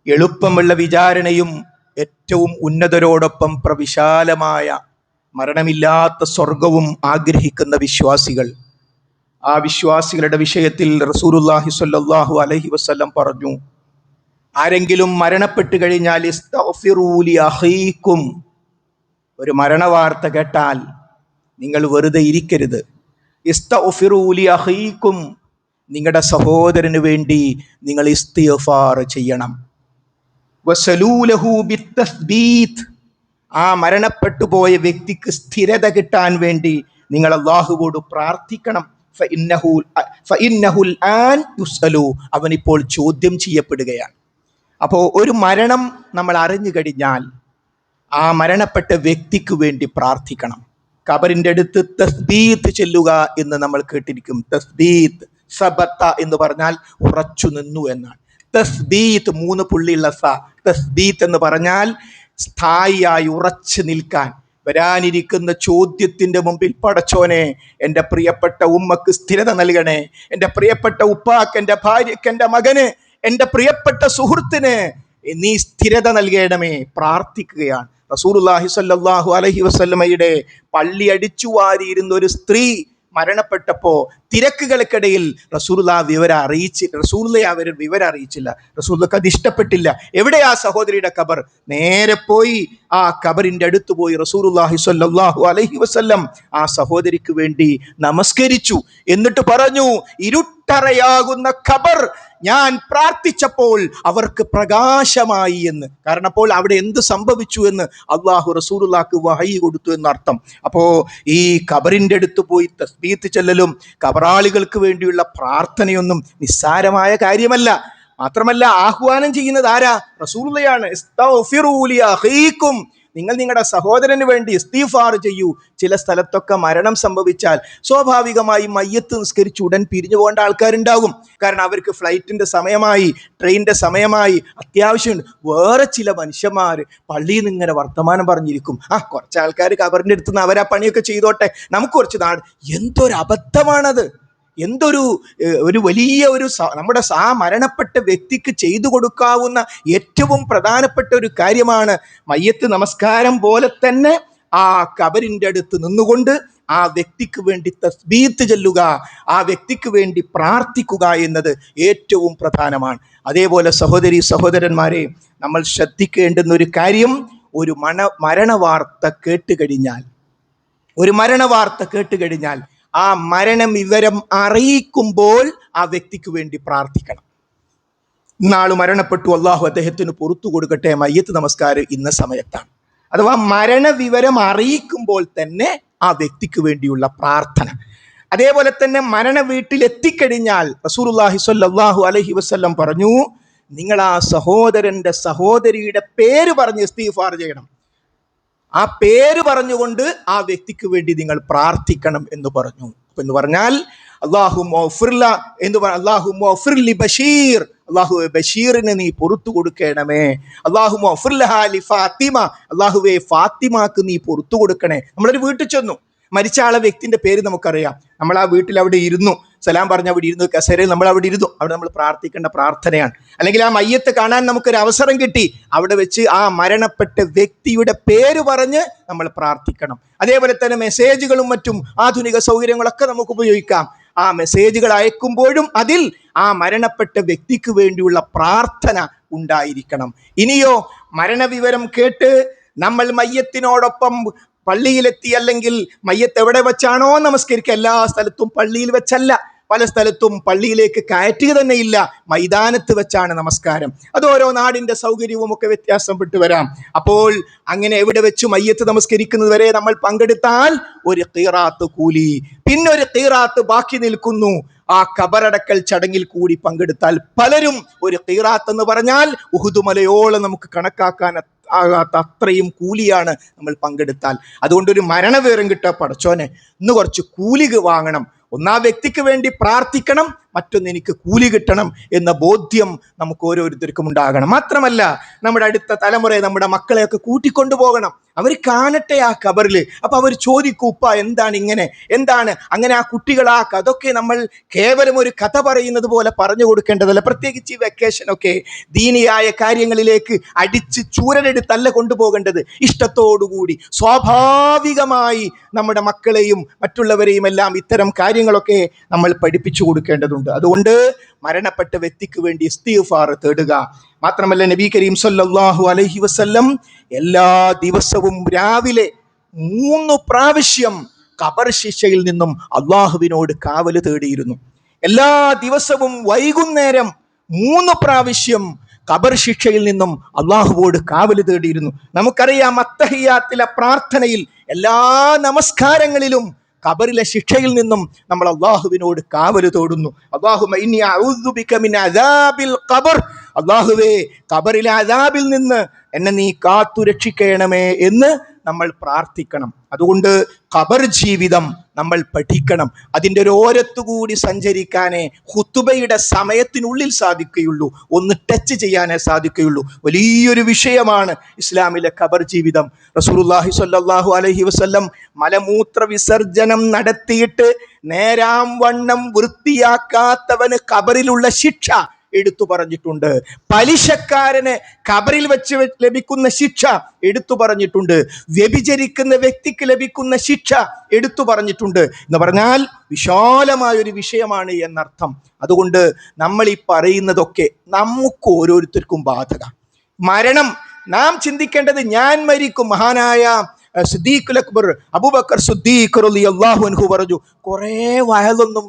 എളുപ്പമുള്ള വിചാരണയും ഏറ്റവും ഉന്നതരോടൊപ്പം പ്രവിശാലമായ മരണമില്ലാത്ത സ്വർഗവും ആഗ്രഹിക്കുന്ന വിശ്വാസികൾ, ആ വിശ്വാസികളുടെ വിഷയത്തിൽ റസൂലുള്ളാഹി സ്വല്ലല്ലാഹു അലൈഹി വസല്ലം പറഞ്ഞു, ആരെങ്കിലും മരണപ്പെട്ട് കഴിഞ്ഞാൽ ഇസ്തഗ്ഫിറൂ ലി അഖീക്കും, ഒരു മരണവാർത്ത കേട്ടാൽ നിങ്ങൾ വെറുതെ ഇരിക്കരുത്. ഇസ്തഗ്ഫിറൂ ലി അഖീക്കും, നിങ്ങളുടെ സഹോദരന് വേണ്ടി നിങ്ങൾ ഇസ്തിഗ്ഫാർ ചെയ്യണം. വസലൂ ലഹു ബിത്തസ്ബീത്, ആ മരണപ്പെട്ടു പോയ വ്യക്തിക്ക് സ്ഥിരത കിട്ടാൻ വേണ്ടി നിങ്ങൾ അല്ലാഹുവോട് പ്രാർത്ഥിക്കണം. ഫഇന്നഹുൽ ആൻ യുസ്അലു, അവനിപ്പോൾ ചോദ്യം ചെയ്യപ്പെടുകയാണ്. അപ്പോൾ ഒരു മരണം നമ്മൾ അറിഞ്ഞു കഴിഞ്ഞാൽ ആ മരണപ്പെട്ട വ്യക്തിക്ക് വേണ്ടി പ്രാർത്ഥിക്കണം. ഖബറിൻ്റെ അടുത്ത് തസ്ബീത്ത് ചെല്ലുക എന്ന് നമ്മൾ കേട്ടിരിക്കും. തസ്ബീത്ത്, സബത്ത എന്ന് പറഞ്ഞാൽ ഉറച്ചു നിന്നു എന്നാണ്. തസ്ബീത്ത് 3 പുള്ളിയുള്ള തസ്ബീത്ത് എന്ന് പറഞ്ഞാൽ സ്ഥായിയായി ഉറച്ചു നിൽക്കാൻ. വരാനിരിക്കുന്ന ചോദ്യത്തിൻ്റെ മുമ്പിൽ, പടച്ചോനെ എൻ്റെ പ്രിയപ്പെട്ട ഉമ്മക്ക് സ്ഥിരത നൽകണേ, എൻ്റെ പ്രിയപ്പെട്ട ഉപ്പാക്ക്, എൻ്റെ ഭാര്യക്ക്, എൻ്റെ മകന്, എൻ്റെ പ്രിയപ്പെട്ട സുഹൃത്തിന് നീ സ്ഥിരത നൽകണമേ, പ്രാർത്ഥിക്കുകയാണ്. റസൂലുള്ളാഹി സ്വല്ലല്ലാഹു അലൈഹി വസല്ലമയുടെ പള്ളി അടിച്ചു വാരിയിരുന്ന ഒരു സ്ത്രീ മരണപ്പെട്ടപ്പോൾ തിരക്കുകൾക്കിടയിൽ റസൂലുള്ളാഹി വിവരം അറിയിച്ചില്ല. റസൂലുള്ളാഹിക്ക് അത് ഇഷ്ടപ്പെട്ടില്ല. എവിടെയാ സഹോദരിയുടെ ഖബർ? നേരെ പോയി ആ ഖബറിൻ്റെ അടുത്ത് പോയി റസൂലുള്ളാഹി സ്വല്ലല്ലാഹു അലൈഹി വസല്ലം ആ സഹോദരിക്ക് വേണ്ടി നമസ്കരിച്ചു. എന്നിട്ട് പറഞ്ഞു, ഇരുട്ടറയാകുന്ന ഖബർ ഞാൻ പ്രാർത്ഥിച്ചപ്പോൾ അവർക്ക് പ്രകാശമായി എന്ന്. കാരണം അപ്പോൾ അവിടെ എന്ത് സംഭവിച്ചു എന്ന് അള്ളാഹു റസൂലുള്ളാഹിക്ക് വഹയി കൊടുത്തു എന്നർത്ഥം. അപ്പോൾ ഈ ഖബറിൻ്റെ അടുത്ത് പോയി തസ്ബീത്ത് ചെല്ലലും ഖബറാളികൾക്ക് വേണ്ടിയുള്ള പ്രാർത്ഥനയൊന്നും നിസ്സാരമായ കാര്യമല്ല. മാത്രമല്ല, ആഹ്വാനം ചെയ്യുന്നത് ആരാ? റസൂലുള്ളാഹിയാണ്. ഇസ്തഗ്ഫിറൂ ലി അഖീക്കും, നിങ്ങൾ നിങ്ങളുടെ സഹോദരന് വേണ്ടി ഇസ്തിഗ്ഫാർ ചെയ്യൂ. ചില സ്ഥലത്തൊക്കെ മരണം സംഭവിച്ചാൽ സ്വാഭാവികമായി മയ്യത്ത് നിസ്കരിച്ച് ഉടൻ പിരിഞ്ഞു പോകേണ്ട ആൾക്കാരുണ്ടാകും. കാരണം അവർക്ക് ഫ്ലൈറ്റിൻ്റെ സമയമായി, ട്രെയിനിൻ്റെ സമയമായി, അത്യാവശ്യമുണ്ട്. വേറെ ചില മനുഷ്യന്മാർ പള്ളിയിൽ നിന്ന് ഇങ്ങനെ വർത്തമാനം പറഞ്ഞിരിക്കും. കുറച്ച് ആൾക്കാർ ഖബറിൻ്റെ അടുത്ത് നിന്ന് അവരാ പണിയൊക്കെ ചെയ്തോട്ടെ, നമുക്ക് കുറച്ച് നാട്. എന്തൊരു അബദ്ധമാണത്! ഒരു വലിയ നമ്മുടെ ആ മരണപ്പെട്ട വ്യക്തിക്ക് ചെയ്തു കൊടുക്കാവുന്ന ഏറ്റവും പ്രധാനപ്പെട്ട ഒരു കാര്യമാണ് മയ്യത്ത് നമസ്കാരം പോലെ തന്നെ ആ ഖബറിൻ്റെ അടുത്ത് നിന്നുകൊണ്ട് ആ വ്യക്തിക്ക് വേണ്ടി തസ്ബീത്ത് ചൊല്ലുക, ആ വ്യക്തിക്ക് വേണ്ടി പ്രാർത്ഥിക്കുക എന്നത് ഏറ്റവും പ്രധാനമാണ്. അതേപോലെ സഹോദരീ സഹോദരന്മാരെ, നമ്മൾ ശ്രദ്ധിക്കേണ്ടുന്ന ഒരു കാര്യം, ഒരു മരണവാർത്ത കേട്ടുകഴിഞ്ഞാൽ ആ മരണ വിവരം അറിയിക്കുമ്പോൾ ആ വ്യക്തിക്ക് വേണ്ടി പ്രാർത്ഥിക്കണം. ഇന്നാൾ മരണപ്പെട്ടു, അള്ളാഹു അദ്ദേഹത്തിന് പുറത്തു കൊടുക്കട്ടെ, മയ്യത്ത് നമസ്കാരം ഇന്ന സമയത്താണ്. അഥവാ മരണവിവരം അറിയിക്കുമ്പോൾ തന്നെ ആ വ്യക്തിക്ക് വേണ്ടിയുള്ള പ്രാർത്ഥന. അതേപോലെ തന്നെ മരണ വീട്ടിൽ എത്തിക്കഴിഞ്ഞാൽ റസൂലുള്ളാഹി സ്വല്ലല്ലാഹു അലൈഹി വസല്ലം പറഞ്ഞു, നിങ്ങൾ ആ സഹോദരിയുടെ പേര് പറഞ്ഞ് ഇസ്തിഗ്ഫാർ ചെയ്യണം. ആ പേര് പറഞ്ഞുകൊണ്ട് ആ വ്യക്തിക്ക് വേണ്ടി നിങ്ങൾ പ്രാർത്ഥിക്കണം എന്ന് പറഞ്ഞു. എന്ന് പറഞ്ഞാൽ ബഷീർ, അല്ലാഹുവേ ബഷീറിന് നീ പുറത്തു കൊടുക്കണമേ. അല്ലാഹുവേ ഫാത്തിമാക്ക് നീ പുറത്തു കൊടുക്കണേ. നമ്മളൊരു വീട്ടിൽ ചെന്നു, മരിച്ച ആളെ വ്യക്തിൻ്റെ പേര് നമുക്കറിയാം. നമ്മൾ ആ വീട്ടിൽ അവിടെ ഇരുന്നു, സലാം പറഞ്ഞ് അവിടെ ഇരുന്നു, കസേരയിൽ നമ്മൾ അവിടെ ഇരുന്നു. അവിടെ നമ്മൾ പ്രാർത്ഥിക്കേണ്ട പ്രാർത്ഥനയാണ്. അല്ലെങ്കിൽ ആ മയ്യത്ത് കാണാൻ നമുക്കൊരു അവസരം കിട്ടി, അവിടെ വെച്ച് ആ മരണപ്പെട്ട വ്യക്തിയുടെ പേര് പറഞ്ഞ് നമ്മൾ പ്രാർത്ഥിക്കണം. അതേപോലെ തന്നെ മെസ്സേജുകളും മറ്റും ആധുനിക സൗകര്യങ്ങളൊക്കെ നമുക്ക് ഉപയോഗിക്കാം. ആ മെസ്സേജുകൾ അയക്കുമ്പോഴും അതിൽ ആ മരണപ്പെട്ട വ്യക്തിക്ക് വേണ്ടിയുള്ള പ്രാർത്ഥന ഉണ്ടായിരിക്കണം. ഇനിയോ, മരണവിവരം കേട്ട് നമ്മൾ മയ്യത്തിനോടൊപ്പം പള്ളിയിലെത്തി, അല്ലെങ്കിൽ മയ്യത്ത് എവിടെ വെച്ചാണോ നമസ്കരിക്കുക, എല്ലാ സ്ഥലത്തും പള്ളിയിൽ വെച്ചല്ല, പല സ്ഥലത്തും പള്ളിയിലേക്ക് കയറ്റുക തന്നെ ഇല്ല, മൈതാനത്ത് വെച്ചാണ് നമസ്കാരം. അത് ഓരോ നാടിൻ്റെ സൗകര്യവും ഒക്കെ വ്യത്യാസപ്പെട്ട് വരാം. അപ്പോൾ അങ്ങനെ എവിടെ വെച്ച് മയ്യത്ത് നമസ്കരിക്കുന്നത് വരെ നമ്മൾ പങ്കെടുത്താൽ ഒരു ഖീറാത്ത് കൂലി, പിന്നെ ഒരു ഖീറാത്ത് ബാക്കി നിൽക്കുന്നു. ആ ഖബറടക്കൽ ചടങ്ങിൽ കൂടി പങ്കെടുത്താൽ പലരും ഒരു ഖീറാത്ത് എന്ന് പറഞ്ഞാൽ ഉഹുദ് മലയോളം നമുക്ക് കണക്കാക്കാൻ ആകാത്ത അത്രയും കൂലിയാണ് നമ്മൾ പങ്കെടുത്താൽ. അതുകൊണ്ട് ഒരു മരണവിവരം കിട്ടുക, പടച്ചോനെ ഇന്ന് കുറച്ച് കൂലി വാങ്ങണം, ഒന്നാ വ്യക്തിക്ക് വേണ്ടി പ്രാർത്ഥിക്കണം, മറ്റൊന്ന് എനിക്ക് കൂലി കിട്ടണം എന്ന ബോധ്യം നമുക്ക് ഓരോരുത്തർക്കും ഉണ്ടാകണം. മാത്രമല്ല നമ്മുടെ അടുത്ത തലമുറയെ, നമ്മുടെ മക്കളെയൊക്കെ കൂട്ടിക്കൊണ്ടു പോകണം. അവർ കാണട്ടെ ആ ഖബറിൽ. അപ്പൊ അവർ ചോദിക്കൂ, ഉപ്പ എന്താണ് ഇങ്ങനെ, എന്താണ് അങ്ങനെ? ആ കുട്ടികൾ അതൊക്കെ നമ്മൾ കേവലം ഒരു കഥ പറയുന്നത് പോലെ പറഞ്ഞു കൊടുക്കേണ്ടതല്ല. പ്രത്യേകിച്ച് ഈ വെക്കേഷനൊക്കെ ദീനിയായ കാര്യങ്ങളിലേക്ക് അടിച്ച് ചൂരലെടുത്തല്ല കൊണ്ടുപോകേണ്ടത്. ഇഷ്ടത്തോടുകൂടി സ്വാഭാവികമായി നമ്മുടെ മക്കളെയും മറ്റുള്ളവരെയും എല്ലാം ഇത്തരം കാര്യങ്ങളൊക്കെ നമ്മൾ പഠിപ്പിച്ചു കൊടുക്കേണ്ടതുണ്ട്. അതുകൊണ്ട് മരണപ്പെട്ട വ്യക്തിക്ക് വേണ്ടി ഇസ്തിഗ്ഫാർ തേടുക. മാത്രമല്ല നബി കരീം സല്ലല്ലാഹു അലൈഹി വസല്ലം എല്ലാ ദിവസവും രാവിലെ 3 പ്രാവശ്യം ഖബർ ശിക്ഷയിൽ നിന്നും അള്ളാഹുവിനോട് കാവല് തേടിയിരുന്നു. എല്ലാ ദിവസവും വൈകുന്നേരം 3 പ്രാവശ്യം ഖബർ ശിക്ഷയിൽ നിന്നും അള്ളാഹുവോട് കാവല് തേടിയിരുന്നു. നമുക്കറിയാം, അത്തഹിയാത്തിലെ പ്രാർത്ഥനയിൽ, എല്ലാ നമസ്കാരങ്ങളിലും ഖബറിലെ ശിക്ഷയിൽ നിന്നും നമ്മൾ അള്ളാഹുവിനോട് കാവല് തേടുന്നു. അല്ലാഹുമ്മ ഇന്നി അഊദു ബിക മിൻ അദാബിൽ ഖബർ, അള്ളാഹുവേ ഖബറിലെ അദാബിൽ നിന്ന് എന്നെ നീ കാത്തു രക്ഷിക്കണമേ എന്ന് നമ്മൾ പ്രാർത്ഥിക്കണം. അതുകൊണ്ട് ഖബർ ജീവിതം നമ്മൾ പഠിക്കണം. അതിൻ്റെ ഒരു ഓരത്തുകൂടി സഞ്ചരിക്കാനേ ഖുതുബയുടെ സമയത്തിനുള്ളിൽ സാധിക്കുകയുള്ളൂ, ഒന്ന് ടച്ച് ചെയ്യാനേ സാധിക്കുകയുള്ളൂ. വലിയൊരു വിഷയമാണ് ഇസ്ലാമിലെ ഖബർ ജീവിതം. റസൂലുള്ളാഹി സ്വല്ലല്ലാഹു അലൈഹി വസല്ലം മലമൂത്ര വിസർജനം നടത്തിയിട്ട് നേരാം വണ്ണം വൃത്തിയാക്കാത്തവന് ഖബറിലുള്ള ശിക്ഷ എടുത്തു പറഞ്ഞിട്ടുണ്ട്. പലിശക്കാരന് ഖബറിൽ വെച്ച് ലഭിക്കുന്ന ശിക്ഷ എടുത്തു പറഞ്ഞിട്ടുണ്ട്. വ്യഭിചരിക്കുന്ന വ്യക്തിക്ക് ലഭിക്കുന്ന ശിക്ഷ എടുത്തു പറഞ്ഞിട്ടുണ്ട്. എന്ന് പറഞ്ഞാൽ വിശാലമായൊരു വിഷയമാണ് എന്നർത്ഥം. അതുകൊണ്ട് നമ്മൾ ഈ പറയുന്നതൊക്കെ നമുക്ക് ഓരോരുത്തർക്കും ബാധക. മരണം നാം ചിന്തിക്കേണ്ടത്, ഞാൻ മരിക്കും. മഹാനായ സിദ്ദീഖുൽ അക്ബർ അബൂബക്കർ സിദ്ദീഖ് റളിയല്ലാഹു അൻഹു പറഞ്ഞു, കുറേ വയലൊന്നും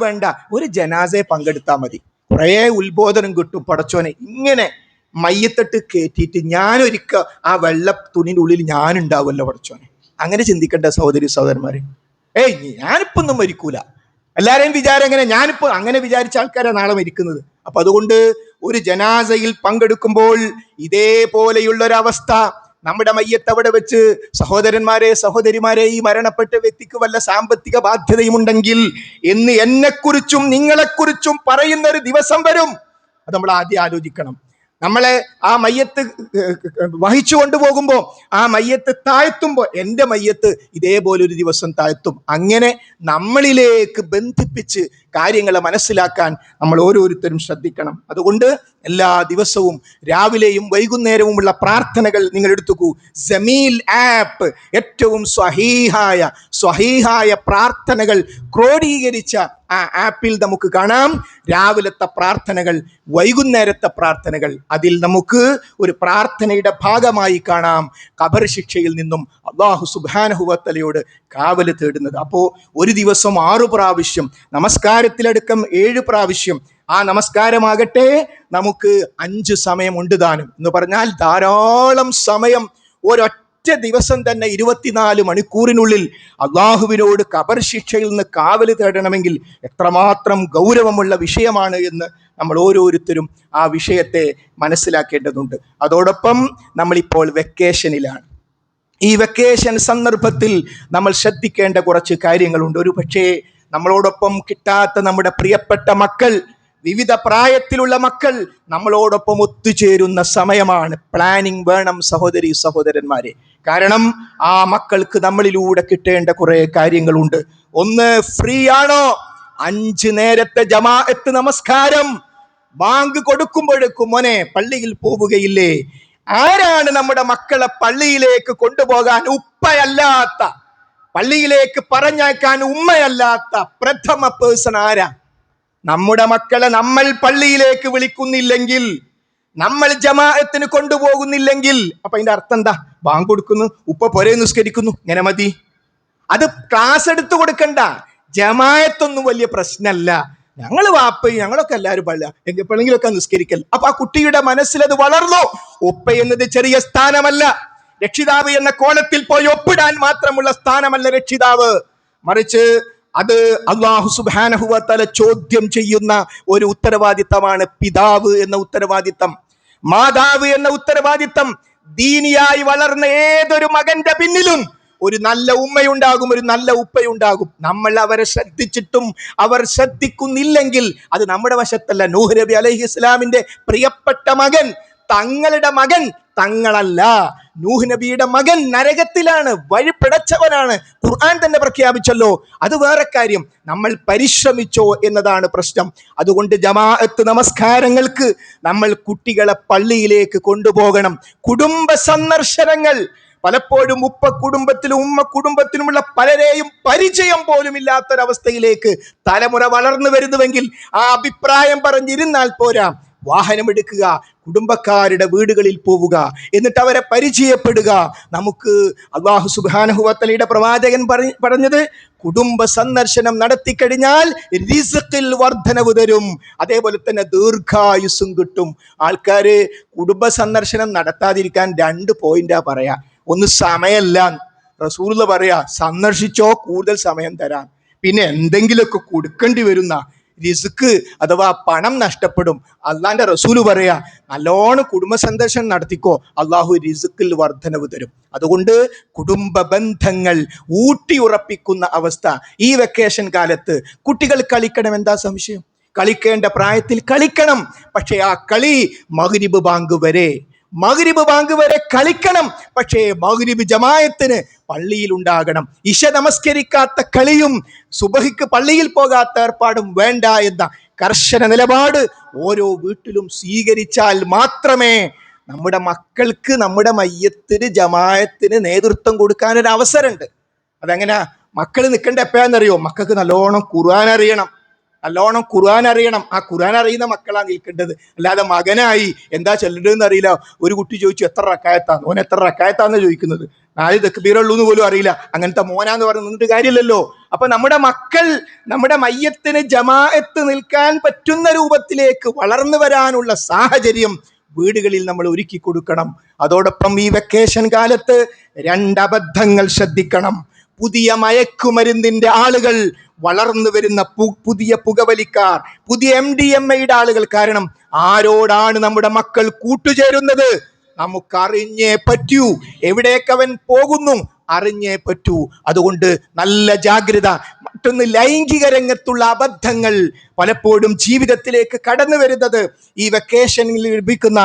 വേണ്ട, ഒരു ജനാസയെ പങ്കെടുത്താൽ മതി, കുറേ ഉത്ബോധനം കിട്ടും. പടച്ചോനെ, ഇങ്ങനെ മയ്യത്തിട്ട് കയറ്റിയിട്ട് ഞാനൊരിക്കൽ ആ വെള്ള തുണിൻ്റെ ഉള്ളിൽ ഞാനുണ്ടാവുമല്ലോ പടച്ചോനെ. അങ്ങനെ ചിന്തിക്കേണ്ട സഹോദരി സഹോദരന്മാരെ. ഞാനിപ്പോ ഒന്നും മരിക്കൂല. എല്ലാവരെയും വിചാരം എങ്ങനെ? ഞാനിപ്പോ അങ്ങനെ വിചാരിച്ച ആൾക്കാരാണ് നാളെ മരിക്കുന്നത്. അപ്പൊ അതുകൊണ്ട് ഒരു ജനാസയിൽ പങ്കെടുക്കുമ്പോൾ ഇതേപോലെയുള്ളൊരവസ്ഥ, നമ്മുടെ മയ്യത്ത് അവിടെ വെച്ച്, സഹോദരന്മാരെ സഹോദരിമാരെ, ഈ മരണപ്പെട്ട വ്യക്തിക്ക് വല്ല സാമ്പത്തിക ബാധ്യതയുമുണ്ടെങ്കിൽ എന്ന് എന്നെക്കുറിച്ചും നിങ്ങളെക്കുറിച്ചും പറയുന്ന ഒരു ദിവസം വരും. അത് നമ്മൾ ആദ്യം ആലോചിക്കണം. നമ്മളെ ആ മയ്യത്ത് വഹിച്ചു കൊണ്ടുപോകുമ്പോൾ, ആ മയ്യത്ത് താഴ്ത്തുമ്പോൾ, എൻ്റെ മയ്യത്ത് ഇതേപോലൊരു ദിവസം താഴ്ത്തും. അങ്ങനെ നമ്മളിലേക്ക് ബന്ധിപ്പിച്ച് കാര്യങ്ങളെ മനസ്സിലാക്കാൻ നമ്മൾ ഓരോരുത്തരും ശ്രദ്ധിക്കണം. അതുകൊണ്ട് എല്ലാ ദിവസവും രാവിലെയും വൈകുന്നേരവുമുള്ള പ്രാർത്ഥനകൾ നിങ്ങൾ എടുത്തുക്കൂ. ജമീൽ ആപ്പ് ഏറ്റവും സ്വഹീഹായ പ്രാർത്ഥനകൾ ക്രോഡീകരിച്ച ആ ആപ്പിൽ നമുക്ക് കാണാം രാവിലത്തെ പ്രാർത്ഥനകൾ, വൈകുന്നേരത്തെ പ്രാർത്ഥനകൾ. അതിൽ നമുക്ക് ഒരു പ്രാർത്ഥനയുടെ ഭാഗമായി കാണാം ഖബർ ശിക്ഷയിൽ നിന്നും അല്ലാഹു സുബ്ഹാനഹു വ തആലയോട് കാവല് തേടുന്നത്. അപ്പോൾ ഒരു ദിവസം 6 പ്രാവശ്യം, നമസ്കാരത്തിലടക്കം 7 പ്രാവശ്യം. ആ നമസ്കാരമാകട്ടെ നമുക്ക് 5 സമയമുണ്ട് താനും. എന്ന് പറഞ്ഞാൽ ധാരാളം സമയം. ഒരൊറ്റ ദിവസം തന്നെ 24 മണിക്കൂറിനുള്ളിൽ അള്ളാഹുവിനോട് ഖബർ ശിക്ഷയിൽ നിന്ന് കാവല് തേടണമെങ്കിൽ എത്രമാത്രം ഗൗരവമുള്ള വിഷയമാണ് എന്ന് നമ്മൾ ഓരോരുത്തരും ആ വിഷയത്തെ മനസ്സിലാക്കേണ്ടതുണ്ട്. അതോടൊപ്പം നമ്മളിപ്പോൾ വെക്കേഷനിലാണ്. ഈ വെക്കേഷൻ സന്ദർഭത്തിൽ നമ്മൾ ശ്രദ്ധിക്കേണ്ട കുറച്ച് കാര്യങ്ങളുണ്ട്. ഒരു പക്ഷേ നമ്മളോടൊപ്പം കിട്ടാത്ത നമ്മുടെ പ്രിയപ്പെട്ട മക്കൾ, വിവിധ പ്രായത്തിലുള്ള മക്കൾ നമ്മളോടൊപ്പം ഒത്തുചേരുന്ന സമയമാണ്. പ്ലാനിങ് വേണം സഹോദരി സഹോദരന്മാരെ. കാരണം ആ മക്കൾക്ക് നമ്മളിലൂടെ കിട്ടേണ്ട കുറെ കാര്യങ്ങളുണ്ട്. ഒന്ന്, ഫ്രീ ആണോ? 5 നേരത്തെ ജമാഅത്ത് നമസ്കാരം ബാങ്ക് കൊടുക്കുമ്പോഴേക്കും മോനെ പള്ളിയിൽ പോവുകയില്ലേ? ആരാണ് നമ്മുടെ മക്കളെ പള്ളിയിലേക്ക് കൊണ്ടുപോകാൻ ഉപ്പയല്ലാത്ത, പള്ളിയിലേക്ക് പറഞ്ഞയക്കാൻ ഉമ്മയല്ലാത്ത പ്രഥമ പേഴ്സൺ ആരാ? നമ്മുടെ മക്കളെ നമ്മൾ പള്ളിയിലേക്ക് വിളിക്കുന്നില്ലെങ്കിൽ, നമ്മൾ ജമാഅത്തിന് കൊണ്ടുപോകുന്നില്ലെങ്കിൽ, അപ്പൊ അതിന്റെ അർത്ഥം എന്താ? ബാങ്ക് കൊടുക്കുന്നു, ഉപ്പ പൊരേ നിസ്കരിക്കുന്നു, ഇങ്ങനെ മതി. അത് ക്ലാസ് എടുത്തു കൊടുക്കണ്ട. ജമാഅത്തൊന്നും വലിയ പ്രശ്നമല്ല, ഞങ്ങൾ വാപ്പയും ഞങ്ങളൊക്കെ എല്ലാവരും പള്ളിയ എപ്പോഴെങ്കിലൊക്കെ നിസ്കരിക്കൽ. അപ്പൊ ആ കുട്ടിയുടെ മനസ്സിൽ അത് വളർന്നു. ഉപ്പ എന്നത് ചെറിയ സ്ഥാനമല്ല, രക്ഷിതാവ് എന്ന കോലത്തിൽ പോയി ഒപ്പിടാൻ മാത്രമുള്ള സ്ഥാനമല്ല രക്ഷിതാവ്. മറിച്ച് അത് അല്ലാഹു സുബ്ഹാനഹു വ തആല ചോദ്യം ചെയ്യുന്ന ഒരു ഉത്തരവാദിത്തമാണ് പിതാവ് എന്ന ഉത്തരവാദിത്തം, മാതാവ് എന്ന ഉത്തരവാദിത്തം. ദീനിയായി വളർന്ന ഏതൊരു മകന്റെ പിന്നിലും ഒരു നല്ല ഉമ്മയുണ്ടാകും, ഒരു നല്ല ഉപ്പയുണ്ടാകും. നമ്മൾ അവരെ ശ്രദ്ധിച്ചിട്ടും അവർ ശ്രദ്ധിക്കുന്നില്ലെങ്കിൽ അത് നമ്മുടെ വശത്തല്ല. നൂഹ് നബി അലൈഹിസ്സലാമിന്റെ പ്രിയപ്പെട്ട മകൻ, തങ്ങളുടെ മകൻ തങ്ങളല്ല. നൂഹ് നബിയുടെ മകൻ നരകത്തിലാണ്, വഴിപിടച്ചവനാണ്. ഖുർആൻ തന്നെ പ്രഖ്യാപിച്ചല്ലോ. അത് വേറെ കാര്യം. നമ്മൾ പരിശ്രമിച്ചോ എന്നതാണ് പ്രശ്നം. അതുകൊണ്ട് ജമാഅത്ത് നമസ്കാരങ്ങൾക്ക് നമ്മൾ കുട്ടികളെ പള്ളിയിലേക്ക് കൊണ്ടുപോകണം. കുടുംബ സന്ദർശനങ്ങൾ പലപ്പോഴും ഉപ്പ കുടുംബത്തിലും ഉമ്മ കുടുംബത്തിലുമുള്ള പലരെയും പരിചയം പോലും ഇല്ലാത്തൊരവസ്ഥയിലേക്ക് തലമുറ വളർന്നു വരുന്നുവെങ്കിൽ ആ അഭിപ്രായം പറഞ്ഞിരുന്നാൽ പോരാ. വാഹനമെടുക്കുക, കുടുംബക്കാരുടെ വീടുകളിൽ പോവുക, എന്നിട്ട് അവരെ പരിചയപ്പെടുക. നമുക്ക് അല്ലാഹു സുബ്ഹാനഹു വ തആലയുടെ പ്രവാചകൻ പറഞ്ഞത്, കുടുംബ സന്ദർശനം നടത്തിക്കഴിഞ്ഞാൽ റിസ്ഖിൽ വർധനവ് തരും, അതേപോലെ തന്നെ ദീർഘായുസ്സും കിട്ടും. ആൾക്കാര് കുടുംബ സന്ദർശനം നടത്താതിരിക്കാൻ 2 പോയിന്റാ പറയാ. ഒന്ന്, സമയമല്ല. റസൂലുള്ള പറയാ, സന്ദർശിച്ചോ, കൂടുതൽ സമയം തരാം. പിന്നെ എന്തെങ്കിലുമൊക്കെ കൊടുക്കേണ്ടി വരുന്ന റിസ്ക് അഥവാ പണം നഷ്ടപ്പെടും. അള്ളാന്റെ റസൂല് പറയാ, നല്ലോണം കുടുംബ സന്ദർശനം നടത്തിക്കോ, അള്ളാഹു റിസ്കിൽ വർധനവ് തരും. അതുകൊണ്ട് കുടുംബ ബന്ധങ്ങൾ ഊട്ടിയുറപ്പിക്കുന്ന അവസ്ഥ ഈ വെക്കേഷൻ കാലത്ത് കുട്ടികൾ കളിക്കണം. എന്താ സംശയം? കളിക്കേണ്ട പ്രായത്തിൽ കളിക്കണം. പക്ഷെ ആ കളി മഗ്രിബ് ബാങ്ക് വരെ കളിക്കണം. പക്ഷേ മഗ്രിബ് ജമാഅത്തിന് പള്ളിയിൽ ഉണ്ടാകണം. ഇശ നമസ്കരിക്കാത്ത കളിയും സുബഹിക്ക് പള്ളിയിൽ പോകാത്ത ഏർപ്പാടും വേണ്ട എന്ന കർശന നിലപാട് ഓരോ വീട്ടിലും സ്വീകരിച്ചാൽ മാത്രമേ നമ്മുടെ മക്കൾക്ക്, നമ്മുടെ മയ്യത്തിന്, ജമാഅത്തിന് നേതൃത്വം കൊടുക്കാനൊരു അവസരമുണ്ട്. അതെങ്ങനെ? മക്കൾ നിൽക്കേണ്ട എപ്പോഴാണെന്നറിയോ? മക്കൾക്ക് നല്ലോണം ഖുർആൻ അറിയണം. ആ ഖുർആൻ അറിയുന്ന മക്കളാണ് നിൽക്കേണ്ടത്. അല്ലാതെ മകനായി എന്താ ചൊല്ലേണ്ടതെന്ന് അറിയില്ല. ഒരു കുട്ടി ചോദിച്ചു, എത്ര റക്കായത്താന്ന്? ഓൻ എത്ര റക്കായത്താന്ന് ചോദിക്കുന്നത്. 4 തക്ബീറുള്ളൂ എന്ന് പോലും അറിയില്ല. അങ്ങനത്തെ മോനാന്ന് പറഞ്ഞ് നിന്നിട്ട് കാര്യമില്ലല്ലോ. അപ്പൊ നമ്മുടെ മക്കൾ നമ്മുടെ മയ്യത്തിന് ജമാഅത്ത് നിൽക്കാൻ പറ്റുന്ന രൂപത്തിലേക്ക് വളർന്നു വരാനുള്ള സാഹചര്യം വീടുകളിൽ നമ്മൾ ഒരുക്കി കൊടുക്കണം. അതോടൊപ്പം ഈ വെക്കേഷൻ കാലത്ത് 2 അബദ്ധങ്ങൾ ശ്രദ്ധിക്കണം. പുതിയ മയക്കുമരുന്നിന്റെ ആളുകൾ, വളർന്നു വരുന്ന പുതിയ പുകവലിക്കാർ, പുതിയ MDMA ആളുകൾ. കാരണം ആരോടാണ് നമ്മുടെ മക്കൾ കൂട്ടുചേരുന്നത്? നമുക്കറിഞ്ഞേ പറ്റൂ. എവിടേക്ക് അവൻ പോകുന്നു അറിഞ്ഞേ പറ്റൂ. അതുകൊണ്ട് നല്ല ജാഗ്രത. മറ്റൊന്ന്, ലൈംഗിക രംഗത്തുള്ള അബദ്ധങ്ങൾ പലപ്പോഴും ജീവിതത്തിലേക്ക് കടന്നു വരുന്നത് ഈ വെക്കേഷനിൽ ലഭിക്കുന്ന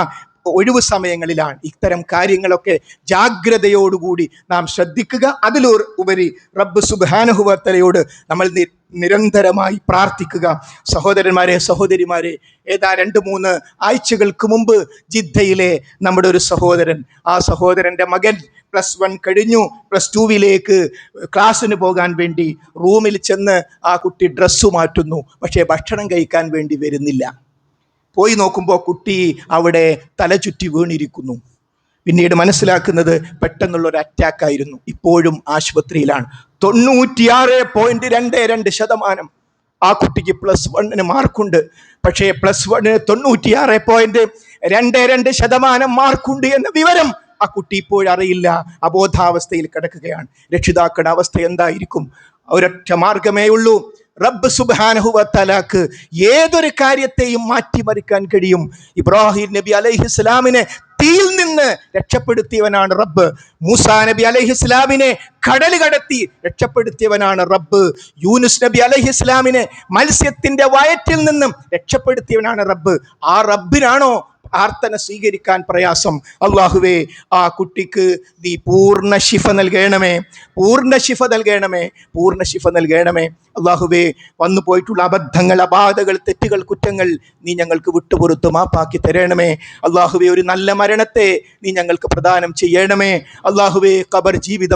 ഒഴിവു സമയങ്ങളിലാണ്. ഇത്തരം കാര്യങ്ങളൊക്കെ ജാഗ്രതയോടുകൂടി നാം ശ്രദ്ധിക്കുക. അതിലുപരി റബ്ബ് സുബ്ഹാനഹു വ തആലയോട് നമ്മൾ നിരന്തരമായി പ്രാർത്ഥിക്കുക. സഹോദരന്മാരെ, സഹോദരിമാരെ, ഏതാ 2-3 ആഴ്ചകൾക്ക് മുമ്പ് ജിദ്ദയിലെ നമ്മുടെ ഒരു സഹോദരൻ, ആ സഹോദരൻ്റെ മകൻ +1 കഴിഞ്ഞു, +2 ക്ലാസ്സിന് പോകാൻ വേണ്ടി റൂമിൽ ചെന്ന് ആ കുട്ടി ഡ്രസ്സ് മാറ്റുന്നു. പക്ഷേ ഭക്ഷണം കഴിക്കാൻ വേണ്ടി വരുന്നില്ല. പോയി നോക്കുമ്പോൾ കുട്ടി അവിടെ തലചുറ്റി വീണിരിക്കുന്നു. പിന്നീട് മനസ്സിലാക്കുന്നത് പെട്ടെന്നുള്ളൊരു അറ്റാക്കായിരുന്നു. ഇപ്പോഴും ആശുപത്രിയിലാണ്. 96.22% ആ കുട്ടിക്ക് +1 മാർക്കുണ്ട്. പക്ഷേ +1 96.22% മാർക്കുണ്ട് എന്ന വിവരം ആ കുട്ടി ഇപ്പോഴറിയില്ല. അബോധാവസ്ഥയിൽ കിടക്കുകയാണ്. രക്ഷിതാക്കളുടെ അവസ്ഥ എന്തായിരിക്കും? ഒരൊറ്റ മാർഗമേ ഉള്ളൂ. റബ്ബ് സുബ്ഹാനഹു വ തആലക്ക് ഏതൊരു കാര്യത്തെയും മാറ്റിമറിക്കാൻ കഴിയും. ഇബ്രാഹിം നബി അലൈഹിസ്സലാമിനെ തീയിൽ നിന്ന് രക്ഷപ്പെടുത്തിയവനാണ് റബ്ബ്. മൂസാ നബി അലൈഹിസ്സലാമിനെ കടൽ കടത്തി രക്ഷപ്പെടുത്തിയവനാണ് റബ്ബ്. യൂനുസ് നബി അലൈഹിസ്സലാമിനെ മത്സ്യത്തിന്റെ വയറ്റിൽ നിന്നും രക്ഷപ്പെടുത്തിയവനാണ് റബ്ബ്. ആ റബ്ബിനാണോ പ്രാർത്ഥന സ്വീകരിക്കാൻ പ്രയാസം? അല്ലാഹുവേ, ആ കുട്ടിക്ക് നീ പൂർണ്ണ ശിഫ നൽകണമേ. അല്ലാഹുവേ, വന്നു പോയിട്ടുള്ള അബദ്ധങ്ങൾ, അപാധകൾ, തെറ്റുകൾ, കുറ്റങ്ങൾ നീ ഞങ്ങൾക്ക് വിട്ടുപുറത്ത് മാപ്പാക്കി തരണമേ. അല്ലാഹുവേ, ഒരു നല്ല മരണത്തെ നീ ഞങ്ങൾക്ക് പ്രദാനം ചെയ്യണമേ. അല്ലാഹുവേ, ഖബർ ജീവിതം